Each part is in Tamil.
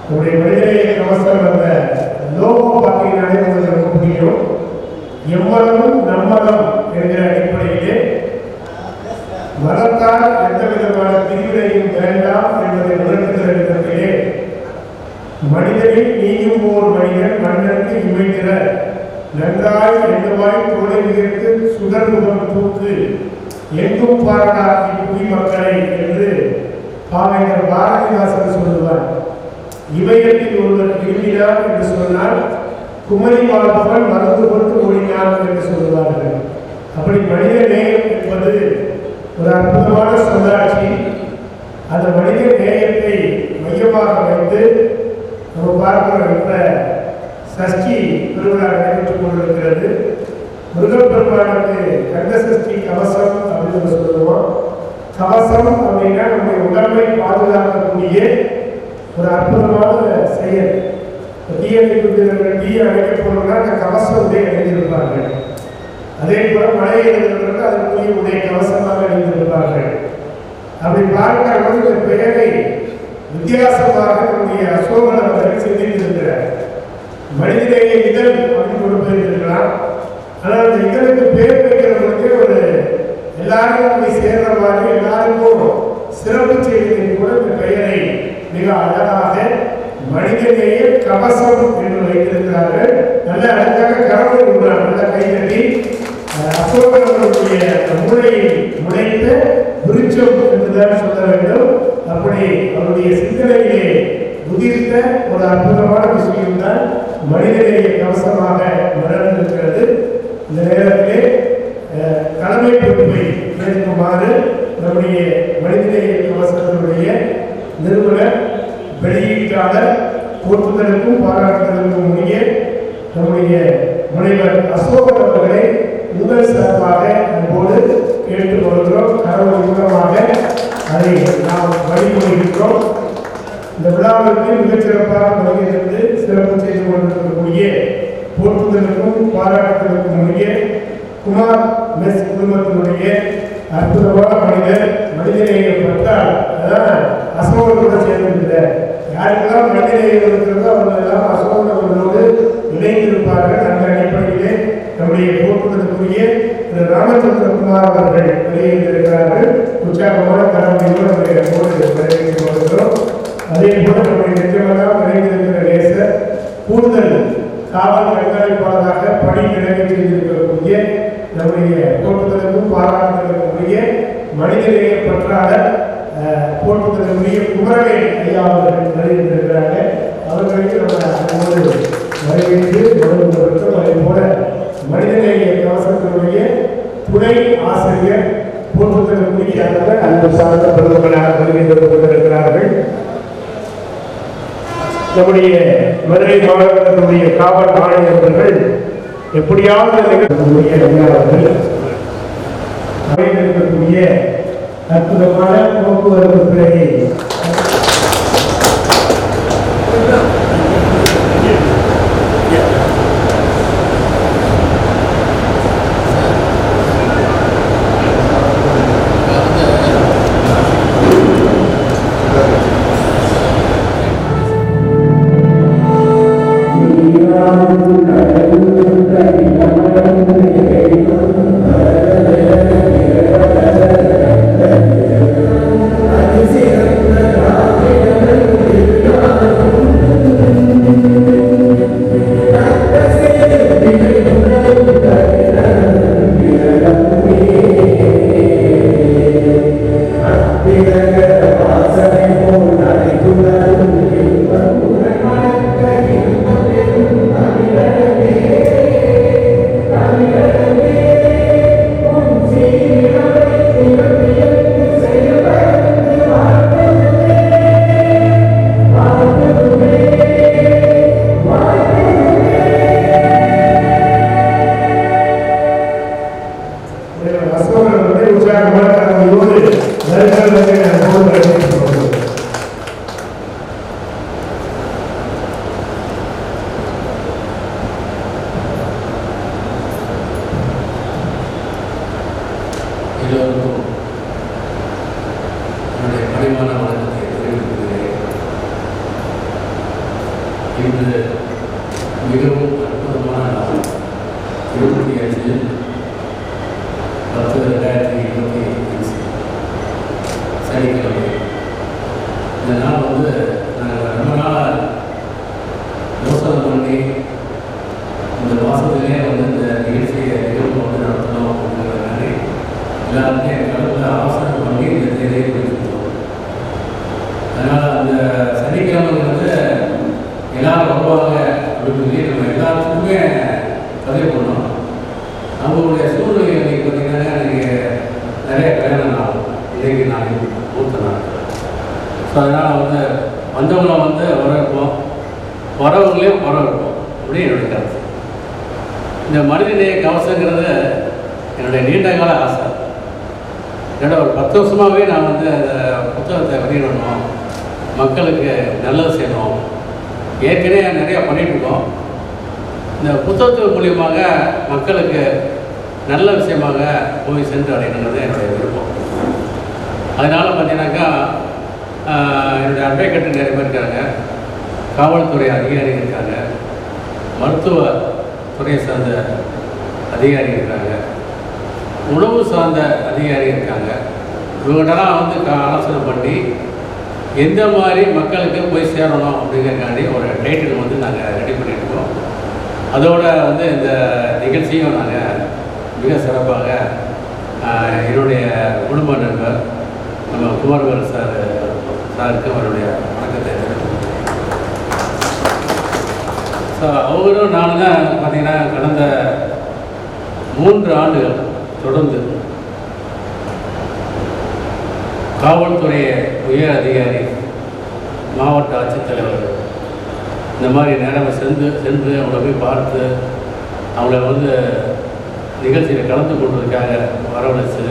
உங்களுடைய மனிதநேய கவசம் அந்த லோகோ பார்த்தீங்கன்னாலே உங்களுக்கு ரொம்ப பிடிக்கும். எம்மதமும் நம்மதம் என்கிற அடிப்படையிலே மதத்தால் எந்த விதமான பிரிவினையும் வேண்டாம் என்பதை உணர்த்துகிற விதத்திலே மனிதனில் நீயும் ஓர் மனிதன் மன்னனுக்கு இமைக்கிற நன்றாய் எண்ணுவாய் தோலை உயர்த்து சுடர்முகம் தூக்கு எங்கும் பாராடா இப்புவி மக்களை என்று பாவேந்தர் பாரதிதாசன் சொல்லுவார். இமயத்தில் ஒருவர் விரும்பினார் என்று சொன்னால் குமரி வாழ்பவன் மறந்து கொண்டு ஓடினார் என்று சொல்லுவார்கள். அப்படி மனித நேயம் என்பது ஒரு அற்புதமான சொல்லாட்சி. அந்த மனித நேயத்தை மையமாக வைத்து நம்ம பார்க்கிற சஷ்டி திருவிழா நடைபெற்றுக் கொண்டிருக்கிறது. முருகப்பெருமானுக்கு கந்த சஷ்டி கவசம் அப்படின்னு சொல்லுவோம். கவசம் அப்படின்னா நம்முடைய உடம்பை பாதுகாக்கக்கூடிய ஒரு அற்புதமான செயல். தீயணைப்பு வீரர்கள் தீய அணைக்கப்போனா அந்த கவச உடை அணிந்திருப்பார்கள். அதே போல மழை எழுதுகிறது அதற்குரிய உடைய கவசமாக அணிந்திருப்பார்கள். அப்படி பார்க்கிற இந்த பெயரை வித்தியாசமாக நம்முடைய அசோகன் அவர்கள் சிந்தித்திருக்கிறார். மனிதநேய இதழ் அப்படின்னு கொடுத்திருக்கிறார். ஆனால் அந்த இதழுக்கு பேர் வைக்கிறவங்களுக்கு ஒரு எல்லாருக்கும் போய் சேர்ற மாதிரி எல்லாருக்கும் சிறப்பு செய்தியின் கூட இந்த பெயரை மிக அழகாக மனிதநேய கவசம் என்று வைத்திருக்கிறார்கள். நல்ல அழகாக கரவை உள்ளார். நல்ல கைதட்டி அசோகனுடைய மூளையை முனைத்த விருட்சம் என்றுதான் சொல்ல வேண்டும். அப்படி அவருடைய சிந்தனையிலே உதிர்த்த ஒரு அற்புதமான விஷயம்தான் மனிதநேய கவசமாக மலர்ந்திருக்கிறது. இந்த நேரத்திலே தலைமை பொறுப்பை ஏற்குமாறு நம்முடைய மனிதநேய கவசத்தினுடைய நிறுவனர் வெளியீட்டாளர் போற்றுதலுக்கும் பாராட்டுதலுக்கும் உரிய நம்முடைய முனைவர் அசோகன் அவர்களை முதல் சிறப்பாக நம்மோடு கேட்டுக் கொள்கிறோம். கடவுள் மூலமாக அதை நாம் வழிமொழிகின்றோம். இந்த விழாவிற்கு மிகச்சிறப்பாக வருகிறது சிறப்பு செய்து கொண்டிருக்கக்கூடிய போற்றுதலுக்கும் பாராட்டுதலுக்கும் உரிய குமார் மெஸ் குடும்பத்தினுடைய அற்புதமான மனிதர். மனிதநேயம் பற்றால் அதான் அசோகனோட சேர்ந்திருக்கிறார். யாருக்கெல்லாம் மனிதநேயம் இருக்கிறதோ அவங்க எல்லாம் அசோகன் அவர்களோடு இணைந்திருப்பார்கள். அந்த அடிப்படையிலே நம்முடைய போற்றுதலுக்குரிய திரு ராமச்சந்திரகுமார் அவர்கள் வெளியேற்றிருக்கிறார்கள். உற்சாகமான தலைமையோடு நம்முடைய வரவேற்று வருகிறோம். அதே போல நம்முடைய நிஜமெல்லாம் நிறைந்திருக்கிற நேசர் கூடுதல் காவல் கண்காணிப்பாளராக பணி நிறைவேற்றி செய்திருக்கக்கூடிய நம்முடைய போற்றுதலுக்கும் பாராட்டுதலுக்குரிய மனிதநேய பற்றாளர் போற்றுதலுக்குரிய குமரவேல் ஐயா அவர்கள் நிறைந்திருக்கிறார்கள். அவர்களுக்கு நம்ம வரவேற்று வருகின்றோம். அதே போல மனிதநேய கவசத்தினுடைய துணை ஆசிரியர் போற்றுதலுக்குரிய அன்பு சார்ந்த பெருமக்களாக வருகின்ற கொண்டிருக்கிறார்கள். நம்முடைய மதுரை மாவட்டத்தினுடைய காவல் ஆணையர்கள் எப்படியாவது இருக்கக்கூடிய அற்புதமான போக்குவரத்து துறையை I can see it. இன்று மிகவும் அற்புதமான நாள் 25/10/2025 சனிக்கிழமை. இந்த நாள் வந்து நாங்கள் ரொம்ப நாளாக யோசனை பண்ணி இந்த மாதத்துலேயே வந்து இந்த நிகழ்வு வந்து நடத்தணும் அப்படிங்கிற மாதிரி எல்லாருமே கடவுளை ஆலோசனை பண்ணி இந்த தேதியை குறிப்பிட்டோம். அதனால் அந்த சனிக்கிழமைங்கிறது எல்லாரும் வருவாங்க அப்படின்னு சொல்லி நம்ம எல்லாத்துக்குமே பதிவு பண்ணோம். அவங்களுடைய சூழ்நிலை இன்றைக்கி பார்த்திங்கன்னா எனக்கு நிறைய கல்யாண நாள், இன்றைக்கி நாள் மூத்த நாள். ஸோ அதனால் வந்து வந்தவங்களை வந்து வரவேற்போம், வரவங்களையும் வரவேற்போம் அப்படின்னு என்னுடைய கருத்து. இந்த மனிதநேய கவசங்கிறது என்னுடைய நீண்ட கால ஆசை. என்னோட ஒரு 10 வருஷமாகவே நான் வந்து அந்த புத்தகத்தை வெளியிடணும், மக்களுக்கு நல்லது செய்யணும். ஏற்கனவே நிறையா பண்ணிகிட்ருக்கோம். இந்த புத்தகத்தின் மூலியமாக மக்களுக்கு நல்ல விஷயமாக போய் சென்று அடையணுங்கிறது என்னுடைய விருப்பம். அதனால் பார்த்தீங்கன்னாக்கா என்னுடைய அட்வொகேட்டு நிறைய பேர் இருக்காங்க, காவல்துறை அதிகாரிகள் இருக்காங்க, மருத்துவ துறையை சார்ந்த அதிகாரி இருக்காங்க, உணவு சார்ந்த அதிகாரி இருக்காங்க. இவங்கள்டெல்லாம் வந்து ஆலோசனை பண்ணி எந்த மாதிரி மக்களுக்கு போய் சேரணும் அப்படிங்கிறக்காண்டி ஒரு டைட்டில் வந்து நாங்கள் ரெடி பண்ணியிருக்கோம். அதோடு வந்து இந்த நிகழ்ச்சியும் நாங்கள் மிக சிறப்பாக என்னுடைய குடும்ப நண்பர் நம்ம குமாரவேல் சாருக்கு அவருடைய வணக்கத்தை. ஸோ அவரும் நானும் தான் பார்த்திங்கன்னா கடந்த 3 ஆண்டுகள் தொடர்ந்து காவல்துறை உயர் அதிகாரி, மாவட்ட ஆட்சித்தலைவர் இந்த மாதிரி நேரம் சென்று அவங்கள போய் பார்த்து அவங்கள வந்து நிகழ்ச்சியில் கலந்து கொள்வதற்காக வரவழைச்சு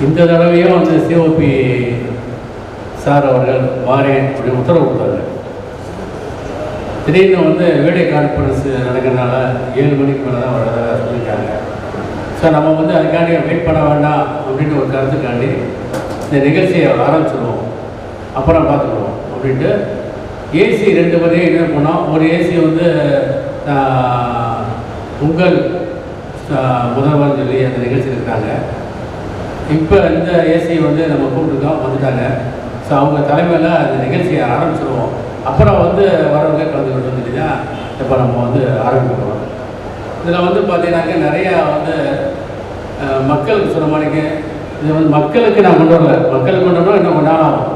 இந்த தடவையும் வந்து சிஓபி சார் அவர்கள் வாரேன் அப்படின்னு உத்தரவு கொடுத்தாங்க. திடீர்னு வந்து வீடியோ கான்ஃபரன்ஸ் நடக்கிறதுனால 7 மணிக்கு மேலே தான் வரதாக சொல்லியிருக்காங்க. ஸோ நம்ம வந்து அதுக்காண்டி வெயிட் பண்ண வேண்டாம் அப்படின்னு ஒரு கருத்துக்காண்டி இந்த நிகழ்ச்சியை ஆரம்பிச்சிடுவோம், அப்புறம் பார்த்துக்குவோம் அப்படின்ட்டு ஏசி 2 பேரையும் என்ன பண்ணோம். ஒரு ஏசி வந்து உங்கள் முதல்வர் சொல்லி அந்த நிகழ்ச்சி இருக்காங்க. இப்போ இந்த ஏசி வந்து நம்ம கூப்பிட்டுருக்கோம், வந்துட்டாங்க. ஸோ அவங்க தலைமையில் அந்த நிகழ்ச்சியை ஆரம்பிச்சிடுவோம், அப்புறம் வந்து வரவங்க கலந்துக்கிட்டு சொல்லி தான் இப்போ நம்ம வந்து ஆரம்பிக்கிறோம். இதில் வந்து பார்த்தீங்கன்னாக்க நிறையா வந்து மக்களுக்கு சொன்ன மாதிரிக்கு இது வந்து மக்களுக்கு நான் கொண்டு வரல, மக்களுக்கு கொண்டு வரணும் இன்னும் கொண்டாடம் ஆகும்.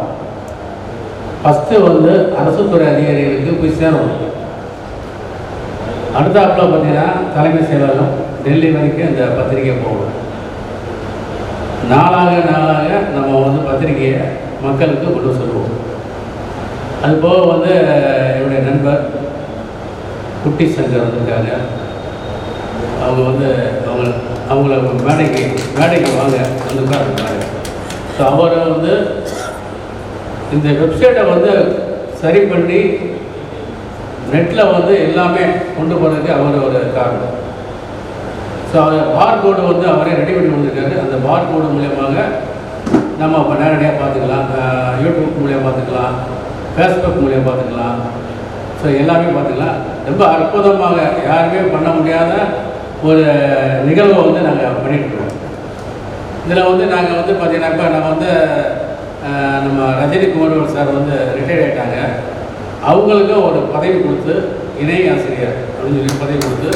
ஃபஸ்ட்டு வந்து அரசு துறை அதிகாரிகளுக்கு போய் சேரணும். அடுத்தாப்பில் பார்த்தீங்கன்னா தலைமை செயலகம் டெல்லி வரைக்கும் இந்த பத்திரிக்கை போகணும். நாளாக நம்ம வந்து பத்திரிக்கையை மக்களுக்கு கொண்டு சொல்லுவோம். அதுபோக வந்து என்னுடைய நண்பர் குட்டி சங்கர் வந்திருக்காங்க. அவங்க வந்து அவங்கள மேடைக்கு வாங்க வந்து உட்காந்துருக்காங்க. ஸோ அவரை வந்து இந்த வெப்சைட்டை வந்து சரி பண்ணி நெட்டில் வந்து எல்லாமே கொண்டு போகிறதுக்கு அவர் ஒரு காரணம். ஸோ அவர் பார்கோடு வந்து அவரே ரெடி பண்ணி வந்திருக்காரு. அந்த பார்கோடு மூலியமாக நம்ம இப்போ நேரடியாக பார்த்துக்கலாம், யூடியூப் மூலியம் பார்த்துக்கலாம், ஃபேஸ்புக் மூலியம் பார்த்துக்கலாம். ஸோ எல்லாமே பார்த்துக்கலாம். ரொம்ப அற்புதமாக யாருமே பண்ண முடியாத ஒரு நிகழ்வை வந்து நாங்கள் பண்ணிட்டுருக்கோம். இதில் வந்து நாங்கள் வந்து பார்த்தீங்கன்னாக்கா நம்ம வந்து நம்ம ரஜினி குமார் சார் வந்து ரிட்டையர்ட் ஆகிட்டாங்க. அவங்களுக்கு ஒரு பதவி கொடுத்து இணை ஆசிரியர் அப்படின்னு சொல்லி பதவி கொடுத்து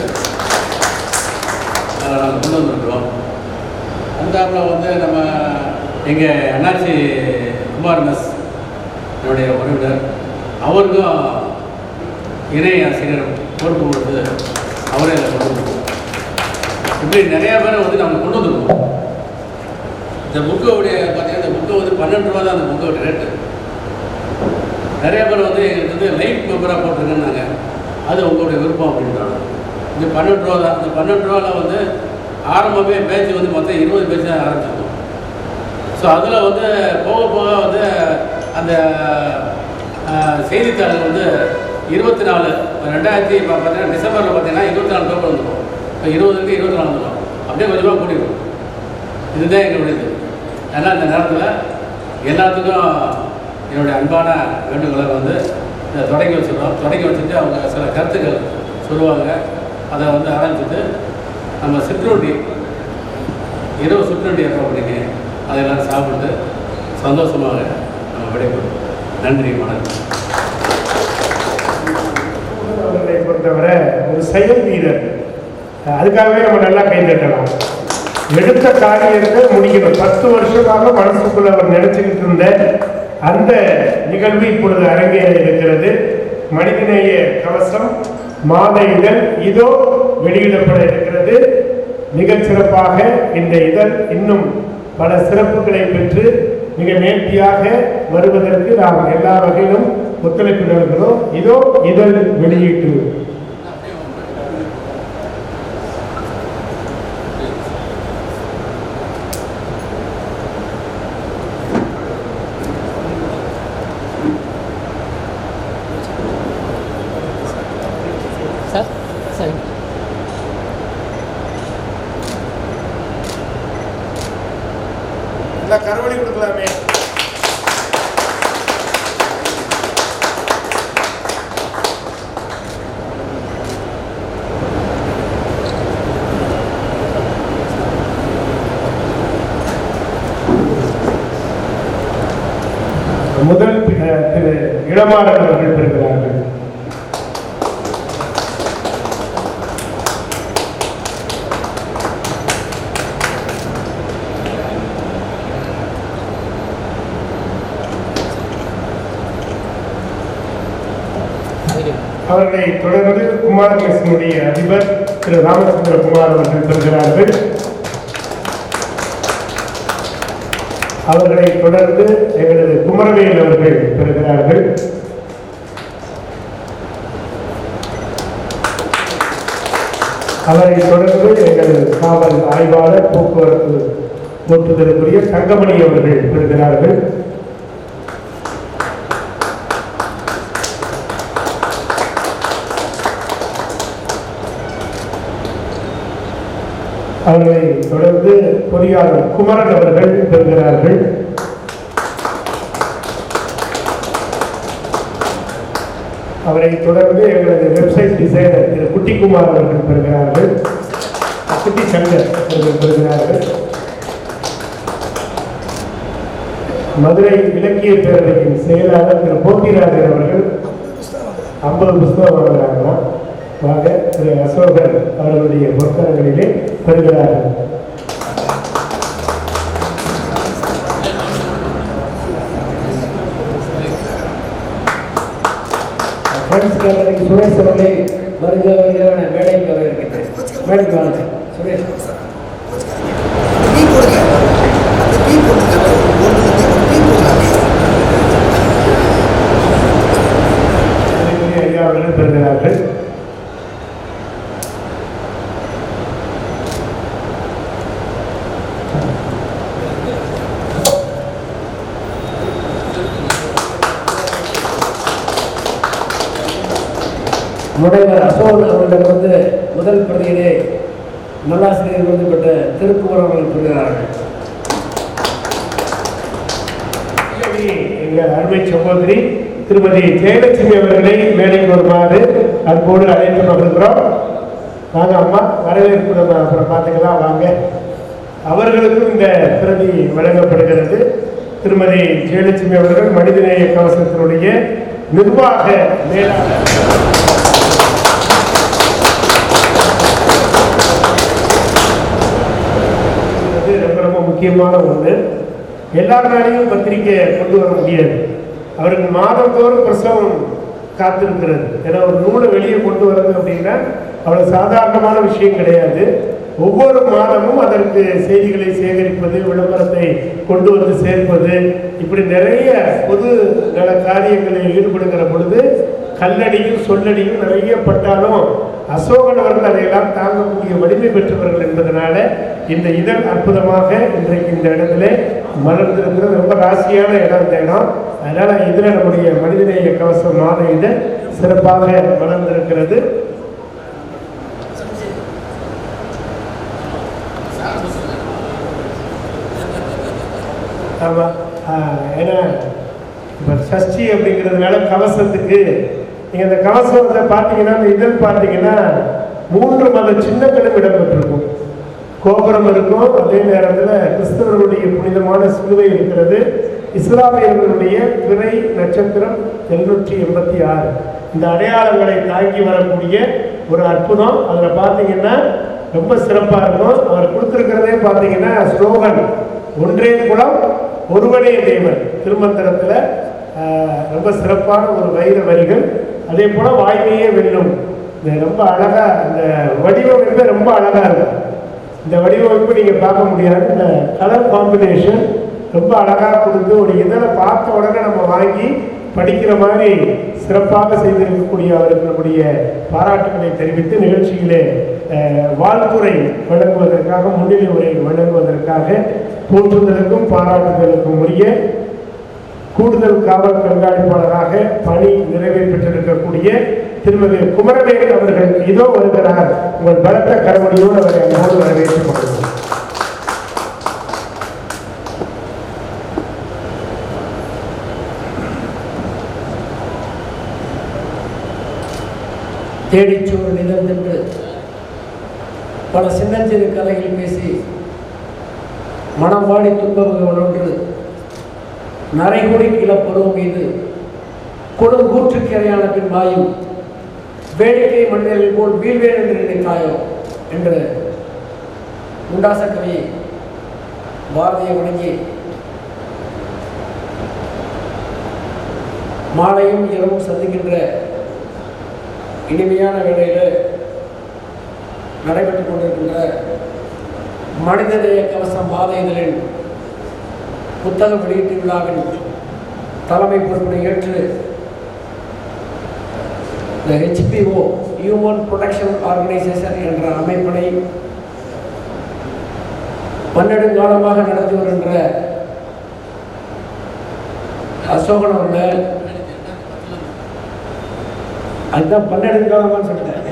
நாங்கள் கொண்டு வந்துருக்குறோம். அந்தாப்பில் வந்து நம்ம எங்கள் அண்ணாச்சி குமார் மெஸ் என்னுடைய உறவினர், அவருக்கும் இணை ஆசிரியர் பொறுப்பு கொடுத்து அவரே அதை கொண்டு வந்துருக்கோம். இப்படி நிறையா பேரை வந்து நம்ம கொண்டு வந்துருக்கோம். இந்த புக்கோடைய பார்த்தீங்கன்னா இந்த புக்கை வந்து 12 ரூபா தான் அந்த புக்கோட ரேட்டு. நிறையா பேர் வந்து எங்களுக்கு வந்து லைட் பேப்பராக போட்டிருக்கேன்னாங்க, அது உங்களுடைய விருப்பம் அப்படின்றாங்க. இது 12 ரூபா தான். இந்த 12 ரூபாவில் வந்து ஆரம்பமே பேட்ச் வந்து மொத்தம் 20 பேட்ச் தான் ஆரம்பிச்சிருக்கோம். ஸோ அதில் வந்து போக வந்து அந்த செய்தித்தாள் வந்து 24 2000 டிசம்பரில் பார்த்தீங்கன்னா 24 பேப்பர் வந்துடும். இப்போ 20க்கு 24 வந்துடும். அப்படியே கொஞ்சமாக கூட்டிடுவோம். இதுதான் எங்களுடையது. அதனால் இந்த நேரத்தில் எல்லாத்துக்கும் என்னுடைய அன்பான வேண்டுகோளை வந்து இதை தொடங்கி வச்சுருவோம். தொடங்கி வச்சுட்டு அவங்க சில கருத்துக்கள் சொல்லுவாங்க. அதை வந்து ஆரம்பிச்சுட்டு நம்ம சிற்றுண்டி, இரவு சிற்றுண்டி ஏற்பாடு பண்ணிங்க, அதை எல்லோரும் சாப்பிட்டு சந்தோஷமாக நம்ம விடைபெறுவோம். நன்றி, வணக்கம். அவர்களை பொறுத்தவரை ஒரு செயல் வீரர், அதுக்காகவே நம்ம நல்லா கை தட்டலாம். எடுத்த காரியத்தை முடிக்கணும். 10 வருஷமாக மனசுக்குள்ள அவர் நினைச்சுக்கிட்டு இருந்த அந்த நிகழ்வு இப்பொழுது அரங்கேற இருக்கிறது. மனிதநேய கவசம் மாத இதழ் இதோ வெளியிடப்பட இருக்கிறது. மிகச் சிறப்பாக இந்த இதழ் இன்னும் பல சிறப்புகளை பெற்று மிக நேர்த்தியாக வருவதற்கு நாம் எல்லா வகையிலும் ஒத்துழைப்பு நல்கிறோம். இதோ இதழ் வெளியீட்டு. கரவழி கொடுக்கலாமே. முதல் திரு இளமாறன் அவர்கள் பெறுகிறார்கள். அவர்களை தொடர்ந்து குமார் மெஸ்னுடைய அதிபர் திரு ராமச்சந்திர குமார் அவர்கள் பெறுகிறார்கள். அவர்களை தொடர்ந்து எங்களது குமரவேல் அவர்கள் பெறுகிறார்கள். அவரை தொடர்ந்து எங்களது காவல் ஆய்வாளர் போக்குவரத்து ஓட்டுதலுக்குரிய தங்கமணி அவர்கள் பெறுகிறார்கள். அவர்களை தொடர்ந்து பொறியாளர் குமரன் அவர்கள் பெறுகிறார்கள். அவரை தொடர்ந்து எங்களது வெப்சைட் டிசைனர் திரு குட்டிக்குமார் அவர்கள் பெறுகிறார்கள். குட்டி சங்கர் அவர்கள் பெறுகிறார்கள். மதுரை இலக்கிய பேரவையின் செயலாளர் திரு போட்டிராஜன் அவர்கள் 50 புத்தகம் வாங்குகிறார்களாம். திரு அசோகர் அவர்களுடைய பொருத்தங்களிலே பெறுகிறார்கள். சுரேஷ் அவர்களை வருகிறவர்களான மேடைக்கு வர இருக்கின்றேன். மேடைக்கு வாங்க சுரேஷ். ஐயா அவர்கள் பெறுகிறார்கள். முனைவர் அசோகன் அவர்களிடம் வந்து முதல் பிரதியிலே நல்லாசிரியர் விருது பெற்ற திருக்குமரன் அவர்கள் பெறுகிறார்கள். எங்கள் அருமை சகோதரி திருமதி ஜெயலட்சுமி அவர்களை மேடைக்கு வருமாறு அன்போடு அழைத்து மகிழ்கிறோம். வாங்க அம்மா, வரவேற்பு நம்ம அப்புறம் பார்த்துக்கலாம், வாங்க. அவர்களுக்கும் இந்த பிரதி வழங்கப்படுகிறது. திருமதி ஜெயலட்சுமி அவர்கள் மனிதநேய கவசத்தினுடைய நிர்வாக மேலாளர். ரொம்ப முக்கியமான ஒன்று. எல்லா நாளையும் பத்திரிகை கொண்டு வர முடியாது. அவருக்கு மாதந்தோறும் பிரசவம் காத்திருக்கிறது. ஏன்னா ஒரு நூலை வெளியே கொண்டு வர்றது அப்படின்னா அவ்வளவு சாதாரணமான விஷயம் கிடையாது. ஒவ்வொரு மாதமும் அதற்கு செய்திகளை சேகரிப்பது, விளம்பரத்தை கொண்டு வந்து சேர்ப்பது, இப்படி நிறைய பொது நல காரியங்களில் ஈடுபடுகிற பொழுது கல்லடியும் சொல்லடியும் நிறைய பட்டாலும் அசோகன் அவர்கள் அதையெல்லாம் தாங்கக்கூடிய வலிமை பெற்றவர்கள் என்பதனால இந்த இதழ் அற்புதமாக இன்றைக்கு இந்த இடத்துல மலர்ந்திருக்கிறது. ரொம்ப ராசியான இடம் இந்த இடம். அதனால இதில் நம்முடைய மனிதநேய கவசம் மாத இதழ் சிறப்பாக மலர்ந்திருக்கிறது. ஆமாம், ஏன்னா இப்போ சஷ்டி அப்படிங்கிறதுனால கவசத்துக்கு நீங்கள் இந்த கவசத்தை பார்த்தீங்கன்னா இந்த இதழ் பார்த்தீங்கன்னா 3 மத சின்னங்களும் இடம்பெற்றிருக்கும். கோபுரம் இருக்கும், அதே நேரத்தில் கிறிஸ்தவர்களுடைய புனிதமான சிலுவை இருக்கிறது, இஸ்லாமியர்களுடைய பிறை நட்சத்திரம் 786 இந்த அடையாளங்களை தாங்கி வரக்கூடிய ஒரு அற்புதம். அதில் பார்த்தீங்கன்னா ரொம்ப சிறப்பாக இருக்கும். அவர் கொடுத்துருக்கிறதே பார்த்தீங்கன்னா ஸ்லோகன் ஒன்றே குலம் ஒருவனே தேவன் திருமந்திரத்தில் ரொம்ப சிறப்பான ஒரு வைர வரிகள். அதே போல் வாய்மையே வெல்லும். இந்த ரொம்ப அழகாக இந்த வடிவமைப்பே ரொம்ப அழகாக இருக்கும். இந்த வடிவமைப்பு நீங்கள் பார்க்க முடியாது. இந்த கலர் காம்பினேஷன் ரொம்ப அழகாக கொடுத்து ஒரு இதழை பார்த்த உடனே நம்ம வாங்கி படிக்கிற மாதிரி சிறப்பாக செய்திருக்கக்கூடிய அவருக்கு நம்முடைய பாராட்டுகளை தெரிவித்து நிகழ்ச்சியிலே வாழ்த்துறை வழங்குவதற்காக முன்னிலை உரை வழங்குவதற்காக போற்றுதலுக்கும் பாராட்டுதலுக்கும் உரிய கூடுதல் காவல் கண்காணிப்பாளராக பணி நிறைவு பெற்றிருக்கக்கூடிய திருமதி குமரவேல் அவர்கள் இதோ வருகிறார். உங்கள் பலத்த கரவடியோடு அவரை அன்போடு வரவேற்றுக் கொள்கிறோம். தேடிச்சோறு நிகழ்ந்து பல சின்னஞ்சிறு கதைகள் பேசி மனம் வாடி துன்பங்கள் ஒன்று நரைகூடி கிளப்பருவம் மீது கொடுங்கூற்றுக்கு இறையான பின் வாயும் வேடிக்கை மனிதர்கள் போல் வீழ்வேன் என்று நினைத்தாயோ என்று முண்டாச கவி பாரதியை வணங்கி மாலையும் இரவும் சந்திக்கின்ற இனிமையான வேளையில் நடைபெற்றுக் கொண்டிருக்கின்ற மனிதநேய கவசம் மாத இதழின் புத்தக வெளியீட்டு விழாவின் தலைமை பொறுப்பினை ஏற்று இந்த HPO ஹியூமன் ப்ரொடெக்ஷன் ஆர்கனைசேஷன் என்ற அமைப்பினை பன்னெடுங்காலமாக நடத்தி வருகின்ற அசோகன் அவர்கள் அதுதான் 12 காலமாக சொல்லிட்டேன்.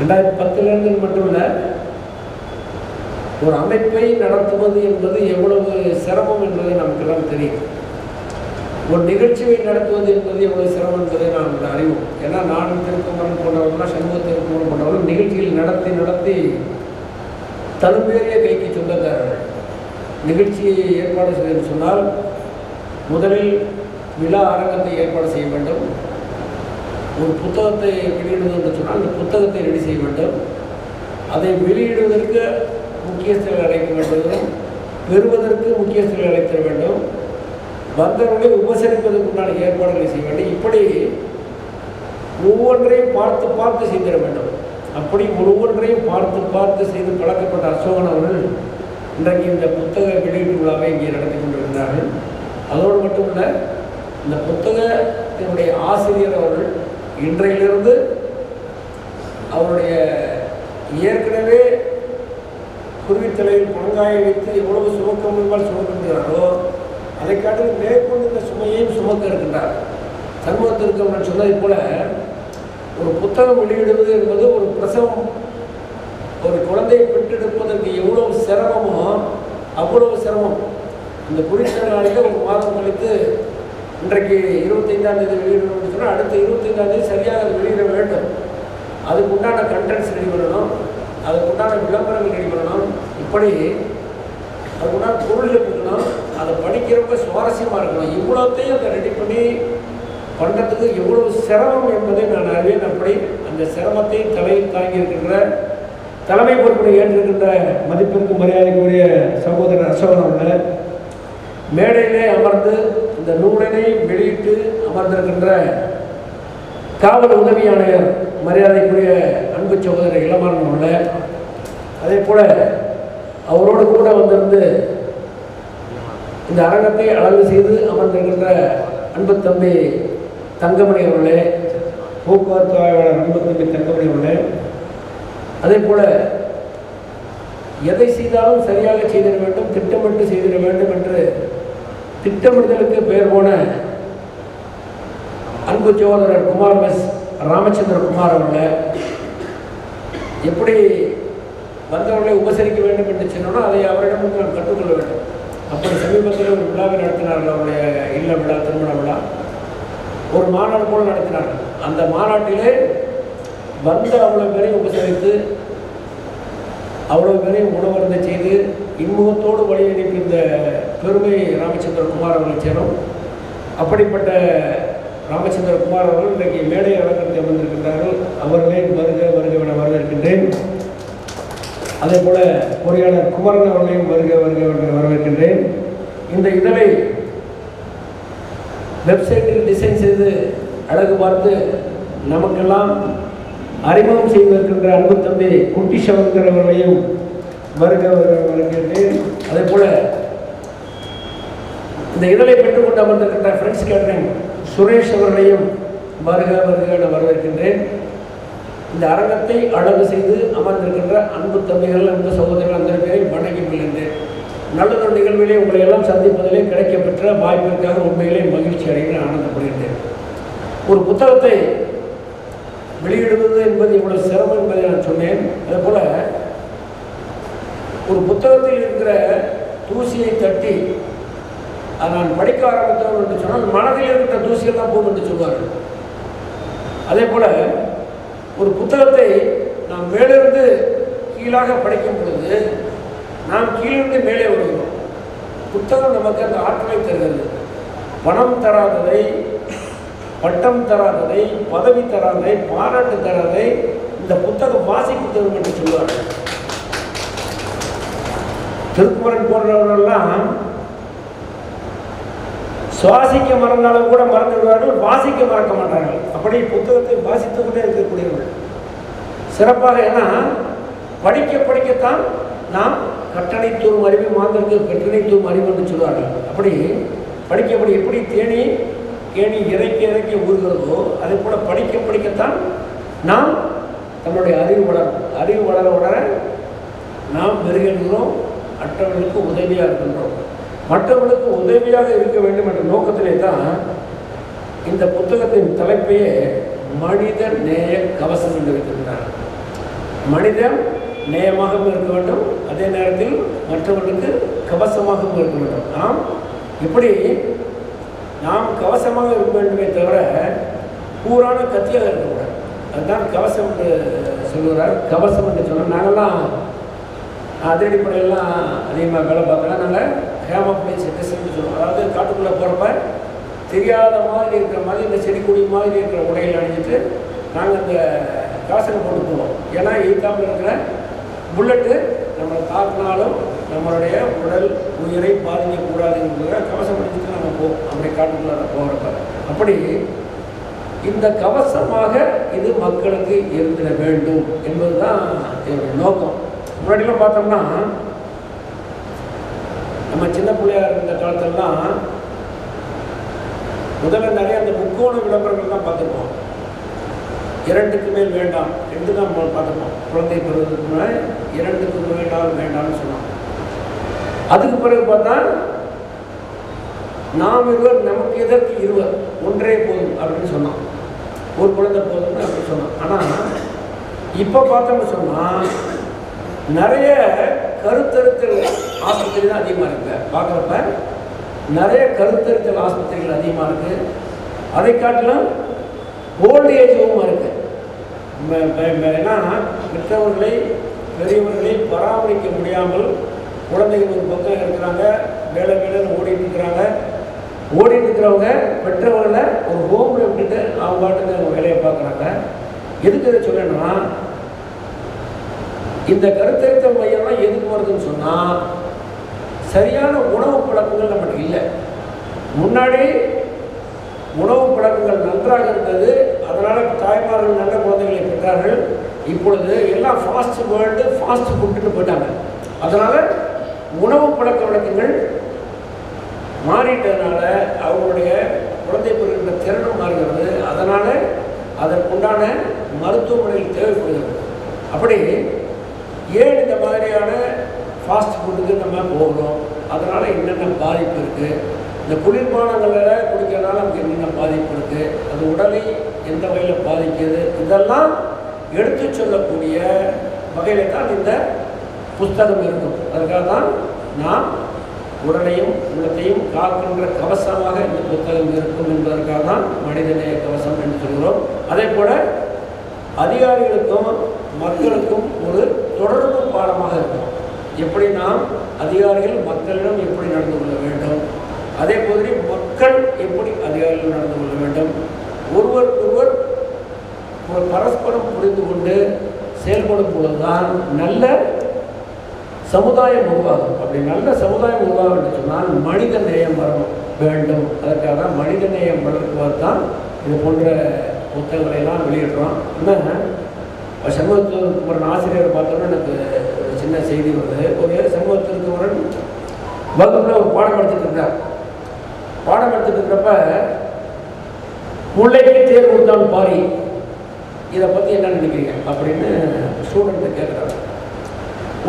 2010 மட்டும் இல்லை, ஒரு அமைப்பை நடத்துவது என்பது எவ்வளவு சிரமம் என்பதை நமக்கெல்லாம் தெரியும். ஒரு நிகழ்ச்சியை நடத்துவது என்பது எவ்வளவு சிரமம் என்பதை நாம் அறிவோம். ஏன்னா நான் திருக்குமரன் போன்றவர்கள்லாம் சண்முக திருக்குமரன் போன்றவர்கள் நிகழ்ச்சிகள் நடத்தி தழும்பேறிய கைக்கு சொந்தக்காரர்கள். நிகழ்ச்சியை ஏற்பாடு செய்து சொன்னால் முதலில் விழா அரங்கத்தை ஏற்பாடு செய்ய வேண்டும். ஒரு புத்தகத்தை வெளியிடுவது என்று சொன்னால் அந்த புத்தகத்தை ரெடி செய்ய வேண்டும். அதை வெளியிடுவதற்கு முக்கியஸ்தர்கள் அழைக்க வேண்டும், பெறுவதற்கு முக்கியஸ்தர்கள் அழைக்க வேண்டும், வந்தவர்களை உபசரிப்பதற்குண்டான ஏற்பாடுகளை செய்ய வேண்டும். இப்படி ஒவ்வொன்றையும் பார்த்து செய்திட வேண்டும். அப்படி ஒவ்வொன்றையும் பார்த்து செய்து பழக்கப்பட்ட அசோகன் அவர்கள் இன்றைக்கு இந்த புத்தக வெளியீட்டு விழாவை இங்கே நடத்தி கொண்டிருக்கிறார்கள். அதோடு மட்டுமல்ல, இந்த புத்தகத்தினுடைய ஆசிரியர் அவர்கள் இன்றையிலிருந்து அவருடைய ஏற்கனவே குருவித்தலையில் பங்காய வைத்து எவ்வளவு சுமக்க முடியுமால் சுமக்க முடிகிறாரோ அதை காட்டில் மேற்கொண்டு இந்த சுமையையும் சுமக்க இருக்கின்றார். சண்முகத்திற்கு சொன்னதை போல ஒரு புத்தகம் வெளியிடுவது என்பது ஒரு பிரசவம், ஒரு குழந்தையை பெற்றெடுப்பதற்கு எவ்வளவு சிரமமோ அவ்வளவு சிரமம். இந்த குறித்த நாளில் ஒரு மாதம் கழித்து இன்றைக்கு 25ஆம் தேதி வெளியிடணும்னு சொன்னால் அடுத்த 25ஆம் தேதி சரியாக அதை வெளியிட வேண்டும். அதுக்குண்டான கண்டென்ட்ஸ் ரெடி பண்ணணும், அதுக்குண்டான விளம்பரங்கள் ரெடி பண்ணணும், இப்படி அதுக்குண்டான பொருள் இருக்கணும், அதை படிக்கிறப்ப சுவாரஸ்யமாக இருக்கணும். இவ்வளோத்தையும் அதை ரெடி பண்ணி பண்ணுறதுக்கு எவ்வளவு சிரமம் என்பதை நான் அறிவேன். அப்படி அந்த சிரமத்தை தலையில் தாங்கியிருக்கின்ற தலைமை பொறுப்பை ஏற்றிருக்கின்ற மதிப்பிற்கு மரியாதைக்குரிய சகோதரர் அசோகன் அவர்கள் மேடையிலே அமர்ந்து இந்த நூலினை வெளியிட்டு அமர்ந்திருக்கின்ற காவல் உதவி ஆணையர் மரியாதைக்குரிய அன்பு சகோதரர் இளமாறன் அவர்கள், அதே போல அவரோடு கூட வந்திருந்து இந்த அரங்கத்தை அழகு செய்து அமர்ந்திருக்கின்ற அன்பு தம்பி தங்கமணி அவர்களே, போக்குவரத்து ஆய்வாளர் அன்பு தம்பி தங்கமணி அவர்களே, அதே போல எதை செய்தாலும் சரியாக செய்திட வேண்டும், திட்டமிட்டு செய்திட வேண்டும் என்று திட்டமிடுதலுக்கு பெயர் போன அன்பு சகோதரர் குமார் எஸ் ராமச்சந்திர குமார் அவர்கள், எப்படி வந்தவர்களை உபசரிக்க வேண்டும் என்று சொன்னோன்னா அதை அவரிடம் நாம் கற்றுக்கொள்ள வேண்டும். அப்படி சமீபத்தில் ஒரு விழாவை நடத்தினார்கள், அவருடைய இல்ல விழா, திருமண விழா, ஒரு மாநாடு போல நடத்தினார்கள். அந்த மாநாட்டிலே வந்த அவ்வளோ பேரையும் உபசரித்து அவ்வளோ பேரையும் உணவருந்த செய்து இன்முகத்தோடு வழி அனுப்பி இந்த பெருமை ராமச்சந்திர குமார் அவர்களை சேரும். அப்படிப்பட்ட ராமச்சந்திர குமார் அவர்கள் இன்றைக்கு மேடை அலங்கரித்து அமர்ந்திருக்கின்றார்கள். அவர்களே வருக வருக என வரவேற்கின்றேன். அதே போல பொறியாளர் குமரன் அவர்களையும் வருக வருக என்று வரவேற்கின்றேன். இந்த இதழை வெப்சைட்டில் டிசைன் செய்து அழகு பார்த்து நமக்கெல்லாம் அறிமுகம் செய்திருக்கின்ற அன்பு தம்பி குட்டி சவங்கர் அவர்களையும் வருக வருக வருகின்றேன். அதே போல இந்த இதழை பெற்றுக்கொண்டு அமர்ந்திருக்கின்ற ஃப்ரெண்ட்ஸ் கேட்டரிங் சுரேஷ் அவர்களையும் வருக வருக என வரவேற்கின்றேன். இந்த அரங்கத்தை அழகு செய்து அமர்ந்திருக்கின்ற அன்பு தம்பிகள், அன்பு சகோதரர்கள் அந்த பேரை வணங்கி கொள்கின்றேன். நல்லதொரு நிகழ்விலே உங்களை எல்லாம் சந்திப்பதிலே கிடைக்கப்பெற்ற வாய்ப்பிற்காக உண்மையிலே மகிழ்ச்சி அடைகிறேன், ஆனந்தப்படுகின்றேன். ஒரு புத்தகத்தை வெளியிடுவது என்பது இவ்வளவு சிரமம் என்பதை நான் சொன்னேன். அதேபோல ஒரு புத்தகத்தில் இருக்கிற தூசியை தட்டி அதை நான் படிக்க ஆரம்பித்தோம் என்று சொன்னால் மனதில் இருக்கிற தூசிகள் தான் போகும் என்று சொல்வார்கள். அதே போல ஒரு புத்தகத்தை நாம் மேலிருந்து கீழாக படிக்கும் பொழுது நாம் கீழிருந்து மேலே வருகிறோம். புத்தகம் நமக்கு அந்த ஆற்றலை தருகிறது. பணம் தராததை, பட்டம் தராததை, பதவி தராதை, பாராட்டு தராதை இந்த புத்தகம் வாசிப்பு தரும் என்று சொல்வார்கள். திருக்குமரன் போன்றவர்களெல்லாம் சுவாசிக்க மறந்தாலும் கூட மறந்து விடுவார்கள், வாசிக்க மறக்க மாட்டார்கள். அப்படி புத்தகத்தை வாசித்துக் கொண்டே இருக்கக்கூடியவர்கள் சிறப்பாக. ஏன்னா படிக்க படிக்கத்தான் நாம் கட்டணை தூரும் அறிவு மாந்தருக்கு கட்டணை தூரும் அறிவு என்று சொல்வார்கள். அப்படி படிக்கப்படி எப்படி கேணி இறைக்க இறைக்க ஊறுகிறதோ அதே போல படிக்க படிக்கத்தான் நாம் நம்முடைய அறிவு வளரும். அறிவு வளர வளர நாம் மெருகேறுகிறோம், மற்றவர்களுக்கு உதவியாக இருக்கின்றோம். மற்றவர்களுக்கு உதவியாக இருக்க வேண்டும் என்ற நோக்கத்திலே தான் இந்த புத்தகத்தின் தலைப்பையே மனித நேய கவசம் என்று வைத்திருக்கிறார். மனிதன் நேயமாகவும் இருக்க வேண்டும், அதே நேரத்தில் மற்றவர்களுக்கு கவசமாகவும் இருக்க வேண்டும். இப்படி நாம் கவசமாக இருக்க வேண்டுமே தவிர பூரான கத்தியாக இருக்கக்கூடாது. அதுதான் கவசம் என்று சொல்கிறார். கவசம் என்று சொன்னால் நாங்கள்லாம் அதிரடிப்படையெல்லாம் அதிகமாக வேலை பார்க்கலாம். நாங்கள் ஹேமப்ளேஸ் ட்ரெஸ்ன்னு சொல்லுவோம். அதாவது காட்டுக்குள்ளே போகிறப்ப தெரியாத மாதிரி இருக்கிற மாதிரி இந்த செடி கொடி மாதிரி இருக்கிற உடையில் அணிஞ்சிட்டு நாங்கள் இந்த கவசம் போட்டு போவோம். ஏன்னா ஈத்தாப்பில் இருக்கிற புல்லட்டு நம்மளை தாக்கினாலும் நம்மளுடைய உடல் உயிரை பாதிக்கக்கூடாதுங்கிற கவசம் அணிஞ்சிட்டு நம்ம போவோம். அப்படி காட்டுக்குள்ளே போகிறப்ப அப்படி இந்த கவசமாக இது மக்களுக்கு இருந்திட வேண்டும் என்பதுதான் என்னுடைய நோக்கம். முன்னாடிலாம் பார்த்தோம்னா நம்ம சின்ன பிள்ளையாக இருந்த காலத்திலலாம் முதல்ல நிறைய அந்த முக்கோண விளம்பரங்கள் தான் பார்த்துருப்போம். 2க்கு மேல் வேண்டாம் என்று தான் பார்த்துருப்போம். குழந்தை பெறுவதற்கு முன்னாடி 2க்கு வேண்டாம்னு சொன்னோம். அதுக்கு பிறகு பார்த்தா நாம் இருவர் நமக்கு எதற்கு இருவர், ஒன்றே போதும் அப்படின்னு சொன்னோம். ஒரு குழந்தை போதும்னு அப்படி சொன்னோம். ஆனால் இப்போ பார்த்தோம்னு சொன்னால் நிறைய கருத்தரித்தல் ஆஸ்பத்திரி தான் அதிகமாக இருக்குது. பார்க்குறப்ப நிறைய கருத்தரித்தல் ஆஸ்பத்திரிகள் அதிகமாக இருக்குது. அதை காட்டிலும் ஓல்டு ஏஜ் ஹோமாக இருக்குது. ஏன்னா பெற்றவர்களை பெரியவர்களை பராமரிக்க முடியாமல் குழந்தைகள் ஒரு பக்கம் இருக்கிறாங்க, வேலைன்னு ஓடிட்டு இருக்கிறவங்க பெற்றவர்களை ஒரு ஹோமில் விட்டுட்டு அவங்க பாட்டுக்கு அவங்க வேலையை பார்க்குறாங்க. எதுக்கு இதை சொல்லணும்னா இந்த கருத்தரித்தல் மையம்லாம் எதுக்கு வருதுன்னு சொன்னால் சரியான உணவு பழக்கங்கள் நம்மகிட்ட இல்லை. முன்னாடி உணவு பழக்கங்கள் நன்றாக இருந்தது, அதனால் தாய்மார்கள் நல்ல குழந்தைகளை பெற்றார்கள். இப்பொழுது எல்லாம் ஃபாஸ்ட் வேர்ல்டு, ஃபாஸ்ட் ஃபுட்டுன்னு போயிட்டாங்க. அதனால் உணவு பழக்க வழக்கங்கள் மாறிட்டதுனால அவங்களுடைய குழந்தை பெறுகின்ற திறனும் மாறுகிறது. அதனால் அதற்குண்டான மருத்துவமனைகள் தேவைப்படுகிறது. அப்படி ஏன் இந்த மாதிரியான ஃபாஸ்ட் ஃபுட்டுக்கு நம்ம போகிறோம், அதனால் என்னென்ன பாதிப்பு இருக்குது, இந்த குளிர்பானங்களில் குடிக்கிறதுனால நமக்கு என்னென்ன பாதிப்பு இருக்குது, அது உடலை எந்த வகையில் பாதிக்குது, இதெல்லாம் எடுத்து சொல்லக்கூடிய வகையில் தான் இந்த புஸ்தகம் இருக்கும். அதுக்காக தான் நாம் உடலையும் உள்ளத்தையும் காக்கின்ற கவசமாக இந்த புத்தகம் இருக்கும் என்பதற்காக தான் மனிதநேய கவசம் என்று சொல்கிறோம். அதே போல அதிகாரிகளுக்கும் மக்களுக்கும் ஒரு தொடர்பு பாடமாக இருக்கும். எப்படி நாம் அதிகாரிகள் மக்களிடம் எப்படி நடந்து கொள்ள வேண்டும், அதே போல மக்கள் எப்படி அதிகாரிகள் நடந்து கொள்ள வேண்டும், ஒருவருக்கொருவர் பரஸ்பரம் புரிந்து கொண்டு செயல்படும் பொழுதுதான் நல்ல சமுதாயம் உருவாகும். அப்படி நல்ல சமுதாயம் உருவாகும் என்று சொன்னால் மனித நேயம் வர வேண்டும். அதற்காக தான் மனித நேயம் வளர்க்குவது தான் இது போன்ற புத்தகங்களை எல்லாம் வெளியிடுறோம். என்ன சமூகத்துக்கு ஆசிரியர் பார்த்தோன்னா எனக்கு ஒரு சின்ன செய்தி வருது. ஒரு சமூகத்திற்கு வகுப்பில் ஒரு பாடம் எடுத்துட்டு இருந்தார். பாடம் எடுத்துட்டு இருக்கிறப்ப முல்லைக்கு தேர் கொடுத்தான் பாரி, இதை பற்றி என்ன நினைக்கிறீங்க அப்படின்னு ஸ்டூடெண்ட்டை கேட்குறாரு.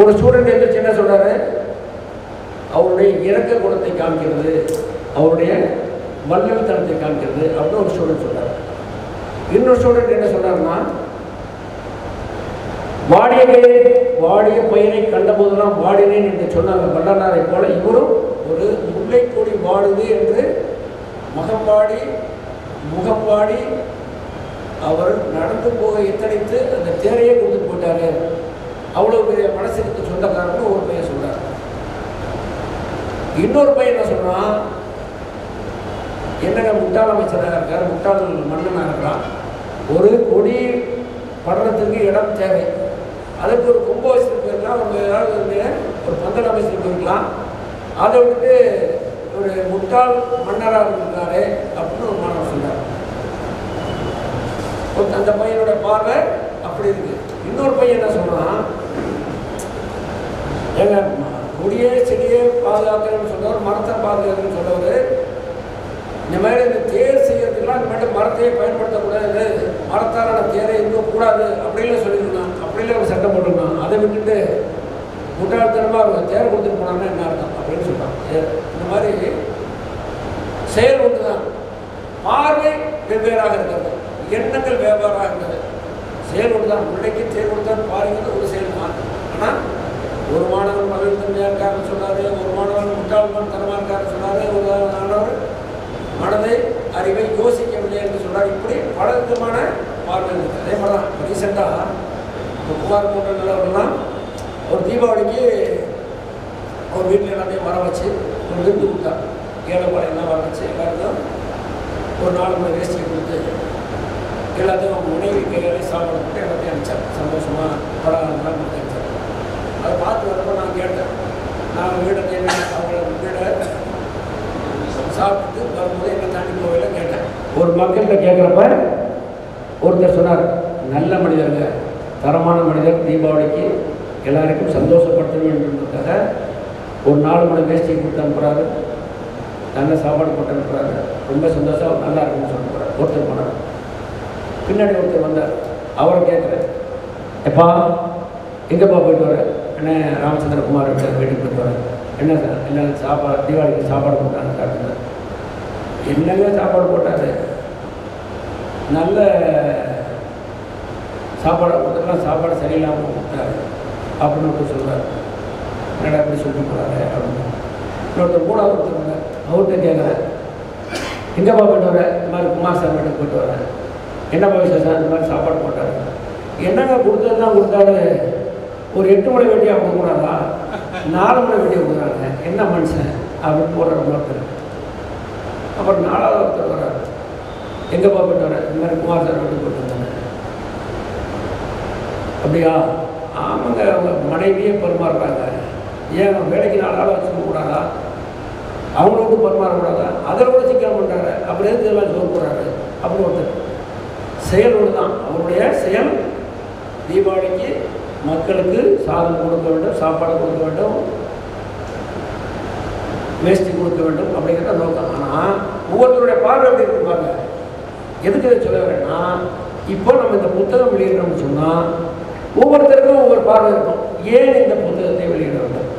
ஒரு ஸ்டூடெண்ட் எந்திரிச்சு என்ன சொல்கிறாரு, அவருடைய இறக்க குணத்தை காமிக்கிறது, அவருடைய வல்லல் தனத்தை காமிக்கிறது அப்படின்னு ஒரு ஸ்டூடெண்ட் சொல்கிறார். இன்னொரு ஸ்டூடெண்ட் என்ன சொல்கிறாருன்னா, வாடிய பயிரை கண்டபோதெல்லாம் வாடினேன் என்று சொன்னாங்க வள்ளலாரை போல இவரும் ஒரு முல்லை கொடி வாடுது என்று முகம் வாடி அவர் நடந்து போக எத்தனைத்து அந்த தேரையே கொடுத்துட்டு போயிட்டாரு. அவ்வளோ பெரிய மனசுக்கு சொந்தக்காரன்னு ஒரு பையன் சொல்கிறார். இன்னொரு பையன் என்ன சொல்கிறான், என்னங்க முட்டாள் அமைச்சராக இருக்கார், முட்டாள் மன்னனாக இருக்கிறான், ஒரு கொடி படுறதுக்கு இடம் தேவை, அதுக்கு ஒரு கொம்பு வச்சுட்டு போயிருக்கலாம், அவங்க ஏதாவது ஒரு பந்தல் அமைச்சிட்டு போயிருக்கலாம், அதை விட்டுட்டு ஒரு முட்டாள் மன்னராக இருக்காரு அப்படின்னு ஒரு மாணவர் சொல்கிறார். அந்த பையனோட பார்வை அப்படி இருக்கு. இன்னொரு பையன் என்ன சொல்றான், எங்க கொடியே செடியே பாதுகாக்கிறேன்னு சொல்றவர், மரத்தை பாதுகாக்கிறேன்னு சொல்றவர், இந்த மாதிரி இந்த தேர் செய்யறதுக்கெல்லாம் இந்த மாதிரி மரத்தையே பயன்படுத்தக்கூடாது, மரத்தாலான தேரை இருக்கக்கூடாது அப்படின்னு சொல்லியிருந்தான். அப்படிலாம் ஒரு சட்டம் போட்டிருந்தான். அதை விட்டுட்டு முட்டாள்தனமாக அவங்க தேர் கொடுத்துட்டு போனாங்கன்னா என்ன அர்த்தம் அப்படின்னு சொல்றான். இந்த மாதிரி செயல் ஒன்று தான், பார்வை வெவ்வேறாக இருக்கிறது, எண்ணங்கள் வெவ்வேறாக இருந்தது, செயல் ஒன்று தான். முல்லைக்கு தேர் கொடுத்தான் பாருங்கிறது ஒரு செயல் தான். ஆனால் ஒரு மாணவன் மகிழ் தன்மையாக இருக்காருன்னு சொன்னார், ஒரு மாணவன் முட்டாள்மன் தனமாக இருக்காருன்னு சொன்னார், ஒரு மாணவர் மனதை அறிவை யோசிக்கவில்லை என்று சொன்னார். இப்படி பல விதமான பார்வை இருக்குது. அதே மாதிரி தான் ரீசெண்டாக குமார் போன்ற நிலவரெல்லாம் ஒரு தீபாவளிக்கு அவர் வீட்டில் எல்லாத்தையும் வர வச்சு ஒரு விருந்து கொடுத்தார். ஏழைப்பாளையெல்லாம் வர வச்சு எல்லாருக்கும் ஒரு 4 மணி வேஸ்டியை கொடுத்து எல்லாத்தையும் உணவு கையாலே சாப்பாடு போட்டு எல்லாத்தையும் அனுப்பிச்சார். சந்தோஷமாக பலகாரம்லாம் கொடுத்து அனுப்பிச்சார். அதை பார்த்து வரப்போ நான் கேட்டேன், நான் வீடை அவங்கள வீடை சாப்பிட்டு வரும்போது என்ன தாண்டி போகல கேட்டேன். ஒரு மக்கள்கிட்ட கேட்குறப்ப ஒருத்தர் சொன்னார், நல்ல மனிதர்கள், தரமான மனிதர், தீபாவளிக்கு எல்லாருக்கும் சந்தோஷப்படுத்த வேண்டும்ன்றதுக்காக ஒரு 4 மணி வேஸ்டியை கொடுத்து அனுப்புகிறாரு, நல்ல சாப்பாடு போட்டு அனுப்புகிறாரு, ரொம்ப சந்தோஷம் நல்லா இருக்குன்னு சொல்லிட்டு ஒருத்தர் போனார். பின்னாடி ஒருத்தர் வந்தார். அவரை கேட்குறேன், எப்பா எங்கேப்பா போயிட்டு வர? என்ன ராமச்சந்திரகுமார் வீட்டுக்கு போயிட்டு வரேன். என்ன சார் என்ன சாப்பாடு தீபாவளிக்கு சாப்பாடு போட்டாங்க காட்டுங்க. என்னங்க சாப்பாடு போட்டாரு, நல்ல சாப்பாடு போட்டதெல்லாம் சாப்பாடு சரியில்லாமல் கொடுத்தாரு அப்படின்னு சொல்கிறார். என்னடா எப்படி சொல்லிட்டு போகிறாரு அப்படின்னு. இன்னொருத்தர் 3வது ஒருத்தர் அவர்கிட்ட கேட்குறேன், எங்கேப்பா போயிட்டு வர? இந்த மாதிரி குமார் சார் வீட்டுக்கு போயிட்டு வரேன். என்னப்பா விசேஷம்? இந்த மாதிரி சாப்பாடு போட்டாரு. என்னங்க கொடுத்தது தான் கொடுத்தாரு, ஒரு 8 மணி வேட்டியாக கொடுக்கூடாதா, 4 மணி வேட்டியை கொடுக்குறாங்க, என்ன மனுஷன் அப்படின்னு போடுற ஒருத்தர். அப்புறம் 4வது ஒருத்தர் வர்றாரு, எங்கேப்பா போயிட்டு வர? இந்த மாதிரி குமார் சார் வீட்டுக்கு போயிட்டு வந்தாங்க. அப்படியா? ஆமாங்க, அவங்க மனைவியே பரிமாறுறாங்க, ஏன் அவங்க வேலைக்கு 4 ஆள் வச்சுக்க கூடாதா, அவங்களோட பரிமாறக்கூடாதா, அதில் கூட சிக்கல் பண்ணுறாங்க, அப்படி எதுக்கு இதெல்லாம் சோறு போடுறாரு அப்படின்னு ஒருத்தர். செயலோடு தான் அவருடைய செயல். தீபாவளிக்கு மக்களுக்கு சாதம் கொடுக்க வேண்டும், சாப்பாடு கொடுக்க வேண்டும், வேஷ்டி கொடுக்க வேண்டும் அப்படிங்கிறத நோக்கம். ஆனால் ஒவ்வொருத்தருடைய பார்வை எப்படி இருப்பாங்க. எதுக்கு இதை சொல்ல வரேன்னா, இப்போ நம்ம இந்த புத்தகம் வெளியிடுறோம்னு சொன்னால் ஒவ்வொருத்தருக்கும் ஒவ்வொரு பார்வை இருக்கும். ஏன் இந்த புத்தகத்தை வெளியிட வேண்டும்?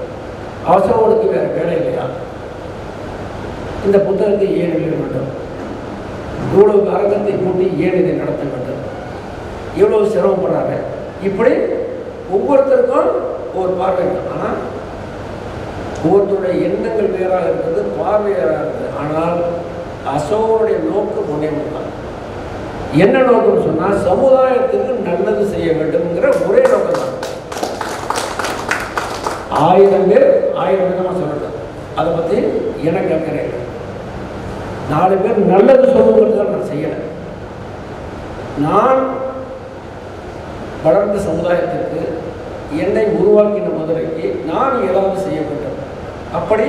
அவசரங்களுக்கு வேறு வேலை இல்லையா? இந்த புத்தகத்தை ஏன் வெளியிட வேண்டும்? இவ்வளவு அரங்கத்தை கூட்டி ஏன் இதை நடத்த வேண்டும்? இவ்வளவு சிரமப்படுறாங்க. இப்படி ஒவ்வொருத்தருக்கும் ஒவ்வொரு பார்வை. ஆனால் ஒவ்வொருத்தருடைய எண்ணங்கள் வேறாக இருக்கிறது, பார்வை வேறாக இருக்குது. ஆனால் அசோகனுடைய நோக்கம் ஒன்றே தான். என்ன நோக்கம் சொன்னால் சமுதாயத்துக்கு நல்லது செய்ய வேண்டும்ங்கிற ஒரே நோக்கம் தான். 1000 பேர் 1000 விதமாக சொல்லட்டும், அதை பற்றி எனக்கு அக்கறை இல்லை. 4 பேர் நல்லது சொல்லுங்கிறது நான் செய்யலை. நான் வளர்ந்த சமுதாயத்திற்கு, என்னை உருவாக்கின மதுரைக்கு நான் ஏதாவது செய்ய வேண்டும். அப்படி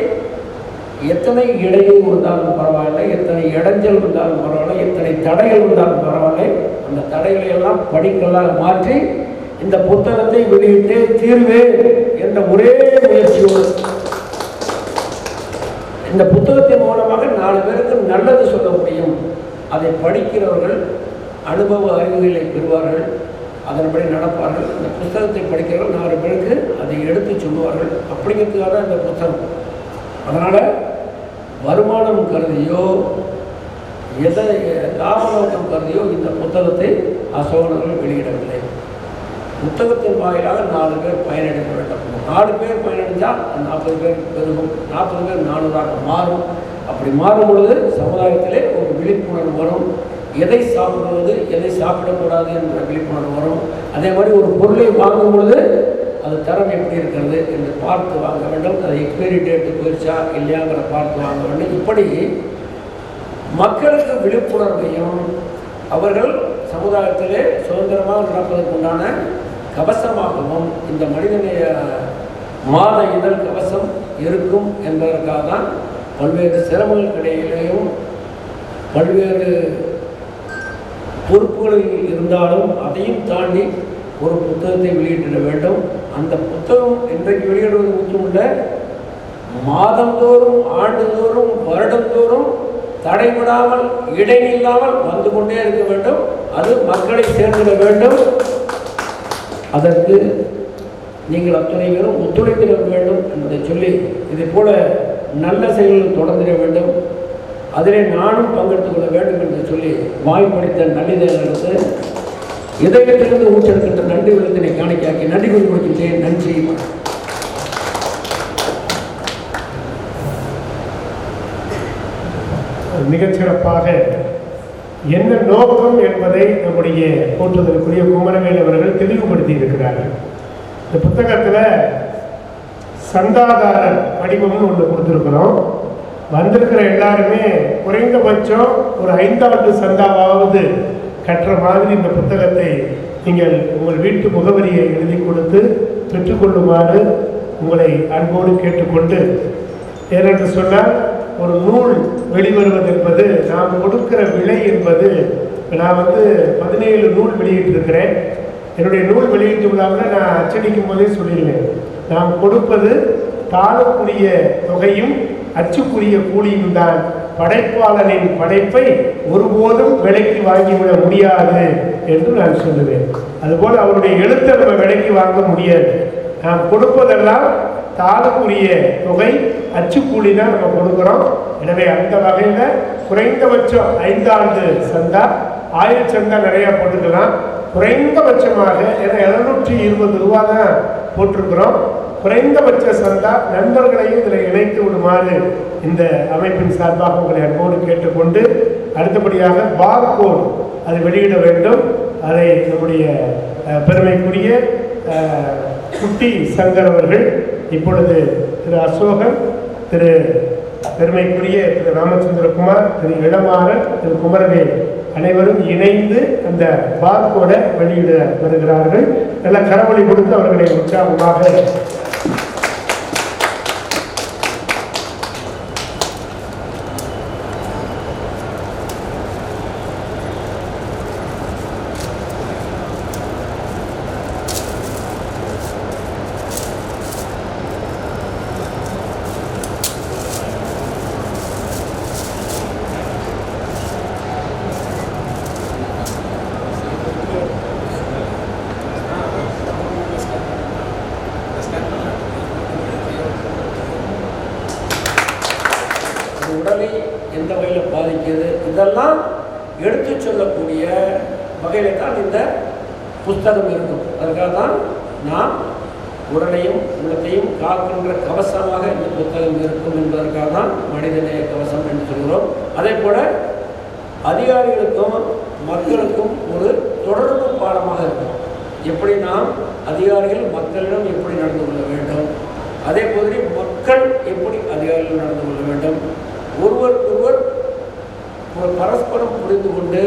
எத்தனை இடையூறு இருந்தாலும் பரவாயில்லை, எத்தனை இடைஞ்சல் இருந்தாலும் பரவாயில்லை, எத்தனை தடைகள் இருந்தாலும் பரவாயில்லை, அந்த தடைகளை எல்லாம் படிக்கல்லாக மாற்றி இந்த புத்தகத்தை வெளியிட்டு தீர்வே என்ற ஒரே முயற்சியோடு இந்த புத்தகத்தின் மூலமாக 4 பேருக்கு நல்லது சொல்ல முடியும். அதை படிக்கிறவர்கள் அனுபவ அறிவுகளை பெறுவார்கள், அதன்படி நடப்பார்கள். இந்த புத்தகத்தை படிக்கிறவர்கள் 4 பேருக்கு அதை எடுத்து சொல்லுவார்கள். அப்படிங்கிறதுக்காக தான் இந்த புத்தகம். அதனால் வருமானம் கருதியோ எதை லாப நோக்கம் கருதியோ இந்த புத்தகத்தை அசோகனர்கள் வெளியிடவில்லை. புத்தகத்தின் வாயிலாக 4 பேர் பயனடைக்க வேண்டும். 4 பேர் பயனடைந்தால் 40 பேர் பெருகும், 40 பேர் 400ஆக மாறும். அப்படி மாறும் பொழுது சமுதாயத்திலே ஒரு விழிப்புணர்வு வரும். எதை சாப்பிடுவது, எதை சாப்பிடக்கூடாது என்ற விழிப்புணர்வு வரும். அதே மாதிரி ஒரு பொருளை வாங்கும் பொழுது அது தரம் எப்படி இருக்கிறது என்று பார்த்து வாங்க வேண்டும். அது எக்ஸ்பைரி டேட்டு போயிடுச்சா இல்லையாங்கிற பார்த்து வாங்க வேண்டும். இப்படி மக்களுக்கு விழிப்புணர்வையும் அவர்கள் சமுதாயத்திலே சுதந்திரமாக நடப்பதற்குண்டான கவசமாகவும் இந்த மனிதநேய மாத இதழ் கவசம் இருக்கும் என்பதற்காக தான் பல்வேறு சிரமங்களுக்கு இடையிலேயும் பல்வேறு பொறுப்புகளில் இருந்தாலும் அதையும் தாண்டி ஒரு புத்தகத்தை வெளியிட வேண்டும். அந்த புத்தகம் இன்றைக்கு வெளியிடுவது முக்கியமில்லை, மாதந்தோறும் ஆண்டுதோறும் வருடந்தோறும் தடைபடாமல் இடைநில்லாமல் வந்து கொண்டே இருக்க வேண்டும். அது மக்களை சேர்ந்திட வேண்டும். அதற்கு நீங்கள் அத்தனை பேரும் ஒத்துழைத்திட வேண்டும் என்பதை சொல்லி இதை போல நல்ல செயல்கள் தொடர்ந்திட வேண்டும். அதிலே நானும் பங்கெடுத்துக் கொள்ள வேண்டும் என்று சொல்லி வாய்ப்பளித்த நல்லிதழர்களுக்கு இதயத்திலிருந்து ஊற்றெடுக்கின்ற நன்றி விருந்தினை காணிக்காக்கி நன்றி கூறி கொடுக்கின்றேன். நன்றி. மிகச்சிறப்பாக என்ன நோக்கம் என்பதை நம்முடைய போற்றுதலுக்குரிய குமரவேல் அவர்கள் தெளிவுபடுத்தி இருக்கிறார்கள். இந்த புத்தகத்தில் சந்தாதாரர் வடிவம்னு ஒன்று கொடுத்துருக்குறோம். வந்திருக்கிற எல்லாருமே குறைந்தபட்சம் ஒரு 5 ஆண்டு சந்தாவாவது கட்டுற மாதிரி இந்த புத்தகத்தை நீங்கள் உங்கள் வீட்டு முகவரியை எழுதி கொடுத்து பெற்றுக்கொள்ளுமாறு உங்களை அன்போடு கேட்டுக்கொண்டு, ஏனென்று சொன்னால் ஒரு நூல் வெளிவருவது என்பது நாம் கொடுக்கிற விலை என்பது, நான் 17 நூல் வெளியிட்டிருக்கிறேன். என்னுடைய நூல் வெளியீட்டு விழாவில் நான் அச்சடிக்கும் போதே சொல்லிடுவேன், நாம் கொடுப்பது தாழக்கூடிய தொகையும் அச்சுக்குரிய கூலியும் தான். படைப்பாளனின் படைப்பை ஒருபோதும் விலைக்கு வாங்கிவிட முடியாது என்று நான் சொல்லுவேன். அதுபோல் அவருடைய எழுத்தை நம்ம விலைக்கு வாங்க முடியாது. நாம் கொடுப்பதெல்லாம் தாழக்கூடிய தொகை அச்சுக்கூலி தான் நம்ம கொடுக்குறோம். எனவே அந்த வகையில் குறைந்தபட்சம் 5 ஆண்டு சந்தா, 1000 சந்தா நிறையா போட்டுக்கலாம். குறைந்தபட்சமாக ஏன்னா 720 ரூபா தான் போட்டிருக்கிறோம். குறைந்தபட்ச சந்தா நண்பர்களையும் இதில் இணைத்து விடுமாறு இந்த அமைப்பின் சார்பாக உங்களை அன்போடு கேட்டுக்கொண்டு, அடுத்தபடியாக பார்கோட் அது வெளியிட வேண்டும். அதை நம்முடைய பெருமைக்குரிய குட்டி சங்கர் அவர்கள், இப்பொழுது திரு அசோகன், திரு பெருமைக்குரிய திரு ராமச்சந்திரகுமார், திரு இளமாறன், திரு குமரவேல் அனைவரும் இணைந்து அந்த பார்கோடை வெளியிட வருகிறார்கள். நல்ல கரவொலி கொடுத்து அவர்களை உற்சாகமாக உடலை எந்த வகையில் பாதிக்கிறது இதெல்லாம் எடுத்து சொல்லக்கூடிய வகையில் தான் இந்த புத்தகம் இருக்கும். அதுக்காக தான் நான் உடலையும் உள்ளத்தையும் காக்கின்ற கவசமாக இந்த புத்தகம் இருக்கும் என்பதற்காக தான் மனிதநேய கவசம் என்று சொல்கிறோம். அதே போல அதிகாரிகளுக்கும் மக்களுக்கும் ஒரு தொடர்பு பாடமாக இருக்கும். எப்படி நாம் அதிகாரிகள் மக்களிடம் எப்படி நடந்து கொள்ள வேண்டும், அதே மாதிரி மக்கள் எப்படி அதிகாரிகள் நடந்து கொள்ள வேண்டும், ஒருவருக்கொருவர் ஒரு பரஸ்பரம் புரிந்து கொண்டு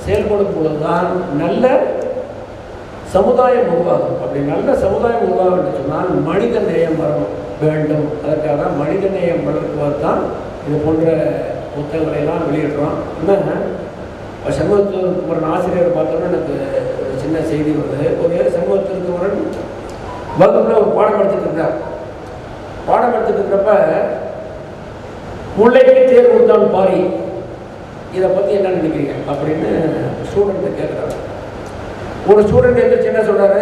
செயல்படும் பொழுதுதான் நல்ல சமுதாயம் உருவாகும். அப்படி நல்ல சமுதாயம் உருவாகும் என்று சொன்னால் மனித நேயம் வர வேண்டும். அதற்காக தான் மனித நேயம் வளர்க்குவது தான் இது போன்ற புத்தகங்களை எல்லாம் வெளியிடுறோம். என்ன சமூகத்திற்கு ஆசிரியர் பார்த்தோன்னா எனக்கு ஒரு சின்ன செய்தி வருது. ஒரு சமூகத்திற்கு வகுப்பில் ஒரு பாடம் எடுத்துட்டு இருந்தார். பாடம் எடுத்துட்டு இருக்கிறப்ப முல்லைக்கு தேர் கொடுத்தான் பாரி, இதை பற்றி என்ன நினைக்கிறீங்க அப்படின்னு ஸ்டூடெண்ட்டை கேட்குறாரு. ஒரு ஸ்டூடெண்ட் எந்திரிச்சு என்ன சொல்கிறாரு,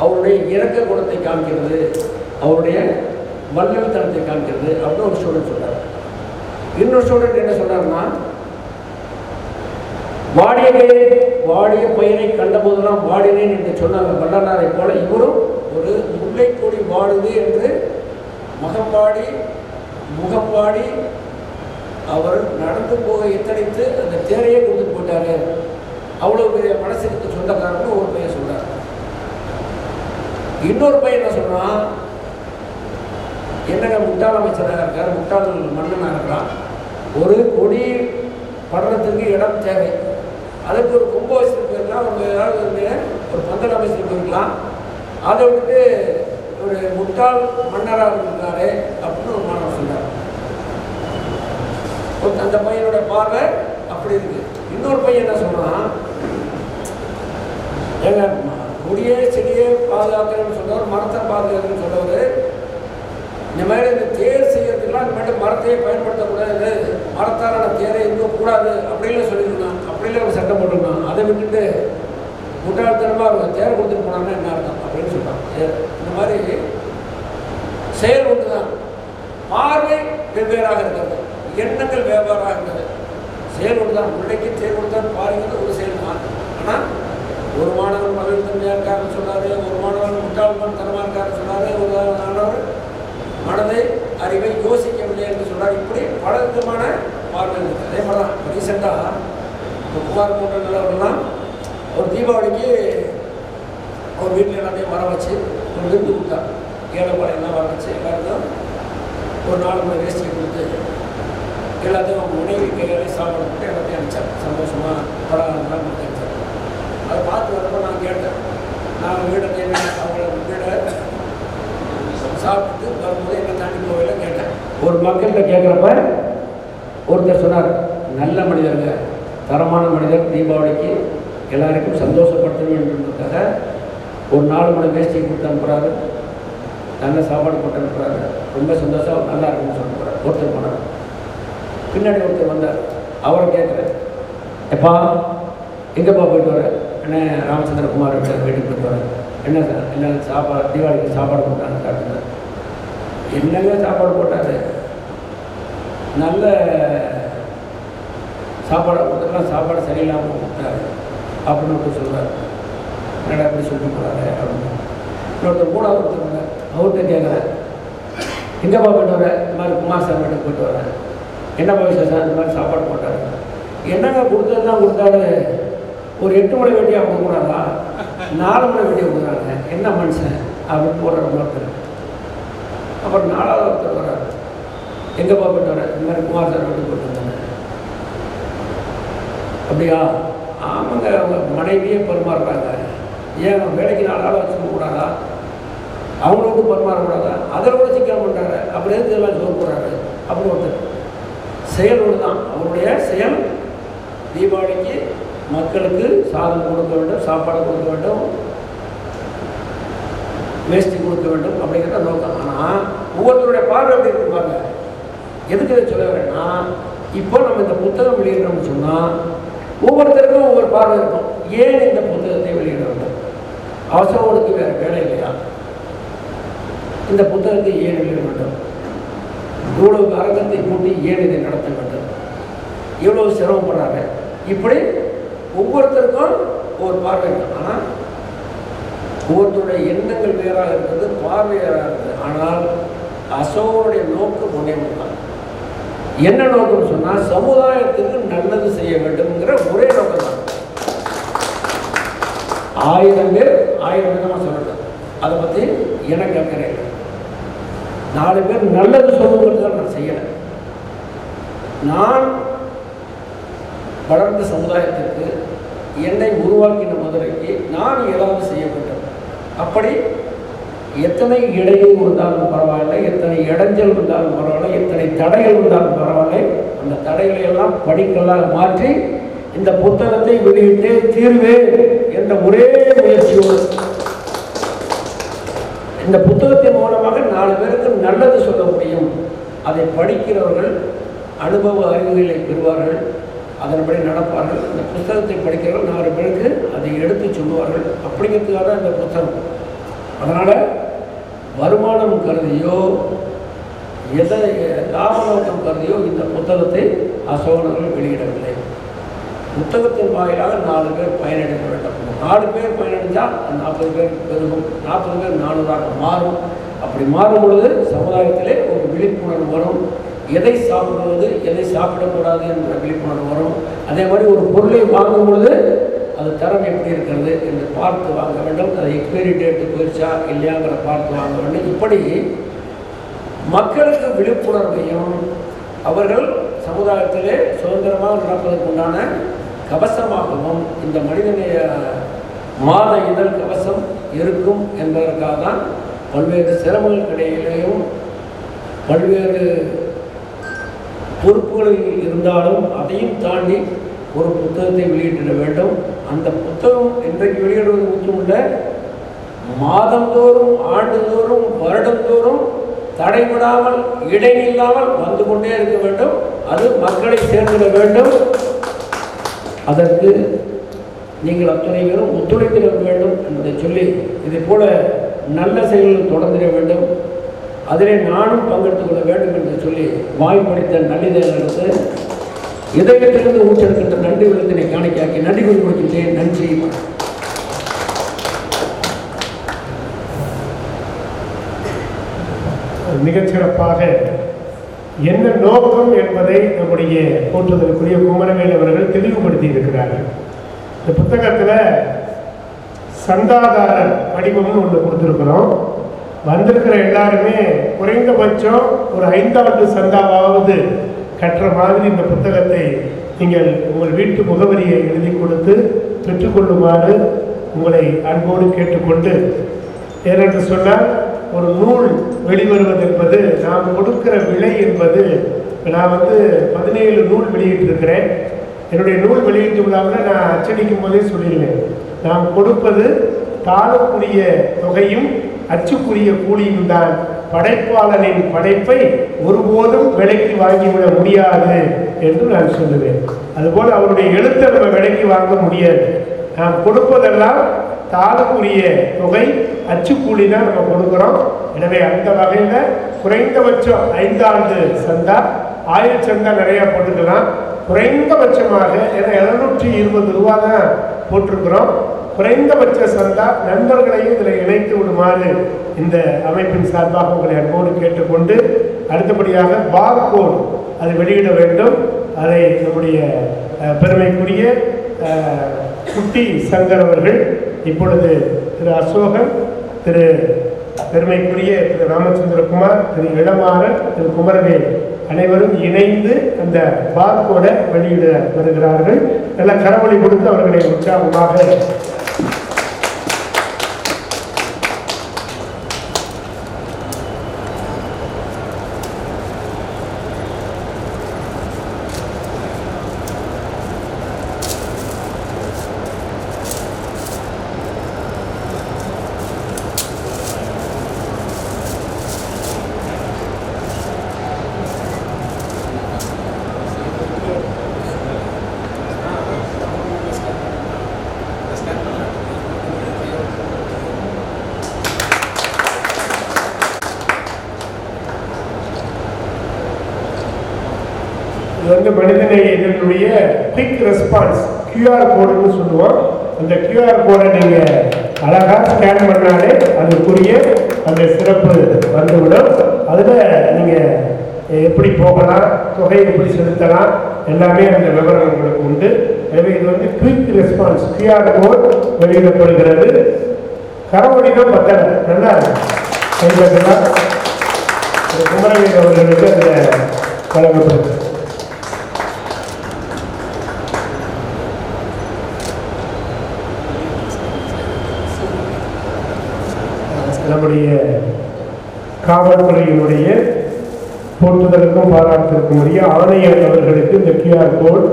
அவருடைய இறக்க குணத்தை காமிக்கிறது, அவருடைய வல்லல்தனத்தை காமிக்கிறது அப்படின்னு ஒரு ஸ்டூடெண்ட் சொல்கிறார். இன்னொரு ஸ்டூடெண்ட் என்ன சொல்கிறாருன்னா, வாடிய பயிரை கண்டபோதெல்லாம் வாடினேன் என்று சொன்னாங்க வள்ளலாரை போல இவரும் ஒரு முல்லை கொடி வாடுது என்று முகம் பாடி அவர் நடந்து போக எத்தனைத்து அந்த தேரையே கொடுத்துட்டு போயிட்டாரு. அவ்வளோ பெரிய மனசுக்கு சொந்தக்காரன்னு ஒரு பையன் சொல்றார். இன்னொரு பையன் என்ன சொல்றான், என்னங்க முட்டாள் அமைச்சராக இருக்கார், முட்டாள் மன்னனாக இருக்கிறான், ஒரு கொடி படறதுக்கு இடம் தேவை, அதுக்கு ஒரு கும்ப வச்சுட்டு போயிருக்கலாம், அவங்க ஏதாவது ஒரு பந்தல் அமைச்சிட்டு போயிருக்கலாம், அதை விட்டு ஒரு முட்டாள் மன்னராக இருக்காரு அப்படின்னு ஒரு மாணவர் சொன்னார். அந்த பையனோட பார்வை அப்படி இருக்கு. இன்னொரு பையன் என்ன சொல்றான், எங்க கொடியே செடியே பாதுகாக்கிறேன்னு சொல்றவர், மரத்தை பாதுகாக்கிறேன்னு சொல்றவர், இந்த மாதிரி இந்த தேர் செய்யறதுக்கெல்லாம் இந்த மாதிரி மரத்தையே பயன்படுத்தக்கூடாது, மரத்தாலான தேரை இருக்கக்கூடாது அப்படின்னு சொல்லியிருக்கான். அப்படிலாம் ஒரு சட்டம் போட்டிருக்கான். அதை விட்டுட்டு முட்டாள்தனமாக அவங்க தேரை கொடுத்துட்டு போனாங்கன்னா என்ன அர்த்தம் அப்படின்னு சொல்றான். இந்த மாதிரி செயல் ஒன்று தான், பார்வை வெவ்வேறாக இருக்கிறது, எண்ணங்கள் வியாபாரம் இருந்தது, செயல் ஒன்று தான். முல்லைக்கு தேர் கொடுத்தான் பாருங்கிறது ஒரு செயல் தான். ஆனால் ஒரு மாணவன் மகிழ் தன்மையாக இருக்காருன்னு சொன்னார், ஒரு மாணவன் முட்டாள்தான் தனமாக இருக்காருன்னு சொன்னார், ஒரு மாணவர் மனதை அறிவை யோசிக்கவில்லை என்று சொன்னார். இப்படி பல விதமான பார்வை இருக்குது. அதே மாதிரி தான் ரீசெண்டாக குமார் போன்ற நிலவரெல்லாம் ஒரு தீபாவளிக்கு ஒரு வீட்டில் எல்லாத்தையும் வர வச்சு ஒரு விருந்து கொடுத்தார். ஏழைப்பாளையெல்லாம் வர வச்சு எல்லாருக்கும் ஒரு 4 மணி வேஸ்டியை கொடுத்து எல்லாத்தையும் அவங்க மனைவி கையாலே சாப்பாடு போட்டு எல்லாத்தையும் அனுப்பிச்சார். சந்தோஷமாக பலகாரம்லாம் கொடுத்து அனுப்பிச்சார். அதை பார்த்து வரப்போ நான் கேட்டேன், நாங்கள் வீடை அவங்கள வீடை சாப்பிட்டு வரும்போது என்ன தாண்டி போகல கேட்டேன். ஒரு மக்கள்கிட்ட கேட்குறப்ப ஒருத்தர் சொன்னார், நல்ல மனிதருங்க, தரமான மனிதர், தீபாவளிக்கு எல்லாருக்கும் சந்தோஷப்படுத்த வேண்டும்ன்றதுக்காக ஒரு 4 மணி வேஸ்டியை கொடுத்து அனுப்புகிறாரு, நல்ல சாப்பாடு போட்டு அனுப்புகிறாரு, ரொம்ப சந்தோஷம் நல்லா இருக்குன்னு சொல்லிட்டு ஒருத்தர் போனார். பின்னாடி ஒருத்தர் வந்தார். அவரை கேட்குறேன், எப்பா எங்கேப்பா போயிட்டு வர? என்ன ராமச்சந்திரகுமார் வீட்டுக்கு போயிட்டு வரேன். என்ன சார் என்ன சாப்பாடு தீபாவளிக்கு சாப்பாடு போட்டாங்க காட்டுங்க. என்னங்க சாப்பாடு போட்டாரு, நல்ல சாப்பாடு கொடுத்தலாம், சாப்பாடு சரியில்லாமல் கொடுத்தாரு அப்படின்னு ஒருத்தர் சொல்கிறார். என்னடா எப்படி சொல்லிட்டு போகிறாரு அப்படின்னு. இன்னொருத்தர் 3வது ஒருத்தர் அவர்கிட்ட கேட்குறேன், எங்கேப்பா போயிட்டு வர? இந்த மாதிரி குமார் சார் வீட்டுக்கு போயிட்டு வரேன். என்னப்பா விசேஷம்? இந்த மாதிரி சாப்பாடு போட்டாரு. என்னங்க கொடுத்தது தான் கொடுத்தாரு, ஒரு 8 மணி வேட்டியாக கொடுக்கூடாதா, 4 மணி வேட்டியாக கொடுக்குறாங்க, என்ன மனுஷன் அப்படின்னு போடுற ஒருத்தர். அப்புறம் 4வது ஒருத்தர் வர்றாரு, எங்கேப்பா போயிட்டு வர? இந்த மாதிரி குமார் சார் வீட்டுக்கு போயிட்டு வந்தாங்க. அப்படியா? ஆமாங்க, அவங்க மனைவியே பரிமாறுறாங்க, ஏன் வேலைக்கு 4 ஆள் வச்சுக்க கூடாதா, அவங்களோட பரிமாறக்கூடாதா, அதில் கூட சிக்கல் பண்ணுறாரு, அப்படியே இதெல்லாம் ஜோர் போடுறாரு அப்படி ஒருத்தர். செயலோடு தான் அவருடைய செயல். தீபாவளிக்கு மக்களுக்கு சாதம் கொடுக்க வேண்டும், சாப்பாடு கொடுக்க வேண்டும், வேஷ்டி கொடுக்க வேண்டும் அப்படிங்கிற நோக்கம். ஆனால் ஒவ்வொருத்தருடைய பார்வை எப்படி இருப்பாங்க. எதுக்கு இதை சொல்ல வரேன்னா, இப்போ நம்ம இந்த புத்தகம் வெளியிடணும்னு சொன்னால் ஒவ்வொருத்தருக்கும் ஒவ்வொரு பார்வை இருக்கும். ஏன் இந்த புத்தகத்தை வெளியிட வேண்டும்? அவசரங்களுக்கு வேறு வேலை இல்லையா? இந்த புத்தகத்தை ஏன் வெளியிட வேண்டும்? இவ்வளவு அரங்கத்தை கூட்டி ஏன் இதை நடத்த வேண்டும்? இவ்வளவு சிரமப்படுறாங்க. இப்படி ஒவ்வொருத்தருக்கும் ஒரு பார்வை இருக்கும். ஆனால் ஒவ்வொருத்தருடைய எண்ணங்கள் வேறாக இருக்கிறது, பார்வை வேறாக இருக்குது. ஆனால் அசோகனுடைய நோக்கம் ஒன்றே தான். என்ன நோக்கம் சொன்னால் சமுதாயத்துக்கு நல்லது செய்ய வேண்டும்ங்கிற ஒரே நோக்கம் தான். 1000 பேர் 1000 விதமாக சொல்லட்டும், அதை பற்றி எனக்கு அக்கறை இல்லை. 4 பேர் நல்லது சொல்லுங்கிறத நான் செய்யலை. நான் வளர்ந்த சமுதாயத்திற்கு, என்னை உருவாக்கின மதுரைக்கு நான் ஏதாவது செய்ய வேண்டும். அப்படி எத்தனை இடையூறு இருந்தாலும் பரவாயில்லை, எத்தனை இடைஞ்சல் இருந்தாலும் பரவாயில்லை, எத்தனை தடைகள் இருந்தாலும் பரவாயில்லை, அந்த தடைகளை எல்லாம் படிக்கலாக மாற்றி இந்த புத்தகத்தை வெளியிட்டு தீர்வேன் என்ற ஒரே முயற்சியோடு இந்த புத்தகத்தின் மூலமாக 4 பேருக்கு நல்லது சொல்ல முடியும். அதை படிக்கிறவர்கள் அனுபவ அறிவுகளை பெறுவார்கள், அதன்படி நடப்பார்கள். இந்த புத்தகத்தை படிக்கிறவர்கள் 4 பேருக்கு அதை எடுத்து சொல்லுவார்கள். அப்படிங்கிறதுக்காக தான் இந்த புத்தகம். அதனால் வருமானம் கருதியோ எதை லாப நோக்கம் கருதியோ இந்த புத்தகத்தை அசோகனர்கள் வெளியிடவில்லை. புத்தகத்தின் வாயிலாக 4 பேர் பயனடைக்க வேண்டும். 4 பேர் பயனடைந்தால் 40 பேர் பெருகும், 40 பேர் 400ஆக மாறும். அப்படி மாறும் பொழுது சமுதாயத்திலே ஒரு விழிப்புணர்வு வரும். எதை சாப்பிடுவது, எதை சாப்பிடக்கூடாது என்ற விழிப்புணர்வு வரும். அதே மாதிரி ஒரு பொருளை வாங்கும் பொழுது அது தரம் எப்படி இருக்கிறது என்று பார்த்து வாங்க வேண்டும். அது எக்ஸ்பைரி டேட்டு போயிடுச்சா இல்லையாங்கிற பார்த்து வாங்க வேண்டும். இப்படி மக்களுக்கு விழிப்புணர்வையும் அவர்கள் சமுதாயத்திலே சுதந்திரமாக நடப்பதற்கு உண்டான கவசமாகவும் இந்த மனிதநேய மாத இதழ் கவசம் இருக்கும் என்பதற்காக தான் பல்வேறு சிரமங்களுக்கு இடையிலேயும் பல்வேறு பொறுப்புகளில் இருந்தாலும் அதையும் தாண்டி ஒரு புத்தகத்தை வெளியிட வேண்டும். அந்த புத்தகம் இன்றைக்கு வெளியிடுவது முக்கியமில்ல, மாதந்தோறும் ஆண்டுதோறும் வருடந்தோறும் தடைபடாமல் இடைநில்லாமல் வந்து கொண்டே இருக்க வேண்டும். அது மக்களை சேர்ந்திட வேண்டும். அதற்கு நீங்கள் அத்தனை பேரும் ஒத்துழைத்திட வேண்டும் என்பதை சொல்லி இதை போல நல்ல செயல்கள் தொடர்ந்திட வேண்டும். அதிலே நானும் பங்கெடுத்துக் கொள்ள வேண்டும் என்று சொல்லி வாய்ப்பளித்த நல்லிதழர்களுக்கு இதயத்திலிருந்து ஊற்றெடுக்கின்ற நன்றி விழுத்தினை காணிக்காக்கி நன்றி கொண்டு கொடுக்கின்றேன். நன்றி. மிகச்சிறப்பாக என்ன நோக்கம் என்பதை நம்முடைய போற்றுதலுக்குரிய குமரவேல் அவர்கள் தெளிவுபடுத்தி இருக்கிறார்கள். இந்த புத்தகத்தில் சந்தாதாரர் வடிவம்னு ஒன்று கொடுத்துருக்குறோம். வந்திருக்கிற எல்லாருமே குறைந்தபட்சம் ஒரு 5 ஆண்டு சந்தாவாவது கட்டுற மாதிரி இந்த புத்தகத்தை நீங்கள் உங்கள் வீட்டு முகவரியை எழுதி கொடுத்து பெற்றுக்கொள்ளுமாறு உங்களை அன்போடு கேட்டுக்கொண்டு, ஏனென்று சொன்னால் ஒரு நூல் வெளிவருவது என்பது நாம் கொடுக்கிற விலை என்பது, நான் 17 நூல் வெளியிட்டிருக்கிறேன். என்னுடைய நூல் வெளியீட்டு விழாவில் நான் அச்சடிக்கும் போதே சொல்லியிருந்தேன், நாம் கொடுப்பது தாளக்குரிய தொகையும் அச்சுக்குரிய கூலியும் தான். படைப்பாளனின் படைப்பை ஒருபோதும் விலைக்கு வாங்கிவிட முடியாது என்று நான் சொல்லுவேன். அதுபோல் அவருடைய எழுத்தை நம்ம விலைக்கு வாங்க முடியாது. நாம் கொடுப்பதெல்லாம் தாளக்குரிய தொகை, அச்சுக்கூலி தான் நம்ம கொடுக்குறோம். எனவே அந்த வகையில் குறைந்தபட்சம் 5 ஆண்டு சந்தா, 1000 சந்தா நிறையா போட்டுக்கலாம். குறைந்தபட்சமாக ஏன்னா 720 ரூபா தான் போட்டிருக்கிறோம். குறைந்தபட்ச சந்தா நண்பர்களையும் இதில் இணைத்து விடுமாறு இந்த அமைப்பின் சார்பாக உங்களை அன்போடு கேட்டுக்கொண்டு, அடுத்தபடியாக பார்கோட் அது வெளியிட வேண்டும். அதை நம்முடைய பெருமைக்குரிய குட்டி சங்கர் அவர்கள், இப்பொழுது திரு அசோகன், திரு பெருமைக்குரிய திரு ராமச்சந்திரகுமார், திரு இளமாறன், திரு குமரவேல் அனைவரும் இணைந்து அந்த பார்கோடை வெளியிட வருகிறார்கள். நல்ல கரவொலி கொடுத்து அவர்களை உற்சாகமாக மனிதநேய இதனுடைய குயிக் ரெஸ்பான்ஸ் QR கோடுன்னு சொல்லுவோம். அந்த QR கோடை நீங்கள் அழகாக ஸ்கேன் பண்ணாலே அதுக்குரிய அந்த சிறப்பு வந்துவிடும். அதில் நீங்கள் எப்படி போகலாம், தொகை எப்படி செலுத்தலாம், எல்லாமே அந்த விவரம் உங்களுக்கு உண்டு. எனவே இது வந்து குயிக் ரெஸ்பான்ஸ் கியூஆர் கோட் வெளியிடப்படுகிறது. கரவடிதான் பத்தலை, நல்லா கைப்பற்றலாம். குமரவேல் அவர்களுக்கு அதில் வழங்கப்படுது. நம்முடைய காவல்துறையினுடைய போற்றுதலுக்கும் பாராட்டிற்கும் உரிய ஆணையர் அவர்களுக்கு இந்த கியூஆர் கோட்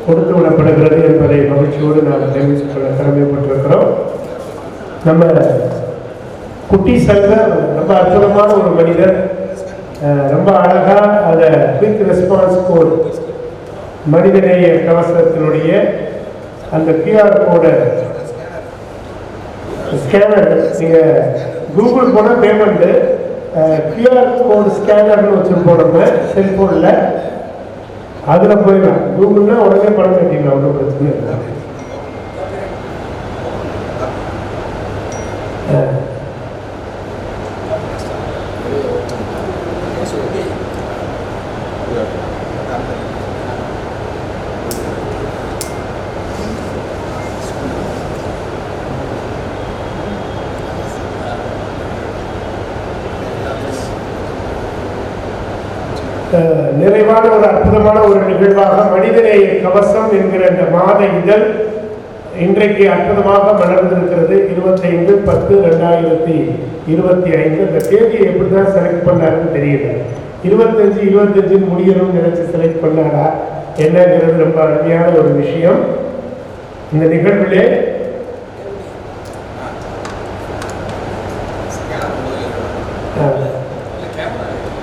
கொடுத்து விடப்படுகிறது என்பதை மகிழ்ச்சியோடு நாம் தெரிவித்துக் கொள்ள கடமைப்பட்டிருக்கிறோம். நம்ம குட்டி சங்கர் ரொம்ப அற்புதமான ஒரு மனிதர், ரொம்ப அழகா அதை குவிக் ரெஸ்பான்ஸ் கோட் மனிதநேய கவசத்தினுடைய அந்த கியூஆர் கோடை ஸ்கேனர், நீங்கள் கூகுள் போனால் பேமெண்ட்டு கியூஆர் கோடு ஸ்கேனர்னு வச்சுருப்போம் நம்ம செல்ஃபோனில், அதில் போயிடலாம். கூகுள்னா உடனே பணம் கட்டிடலாம், ஒன்றும் பிரச்சனை இல்லை. நிறைவான ஒரு அற்புதமான ஒரு நிகழ்வாக மனிதநேய கவசம் என்கிற இந்த மாத இதழ் இன்றைக்கு அற்புதமாக மலர்ந்திருக்கிறது. 25/10/2025. இந்த தேதியை எப்படி தான் செலக்ட் பண்ணாருன்னு தெரியல. 25 முடியணும்னு நினைச்சு செலக்ட் பண்ணாரா என்னங்கிறது ரொம்ப அருமையான ஒரு விஷயம். இந்த நிகழ்விலே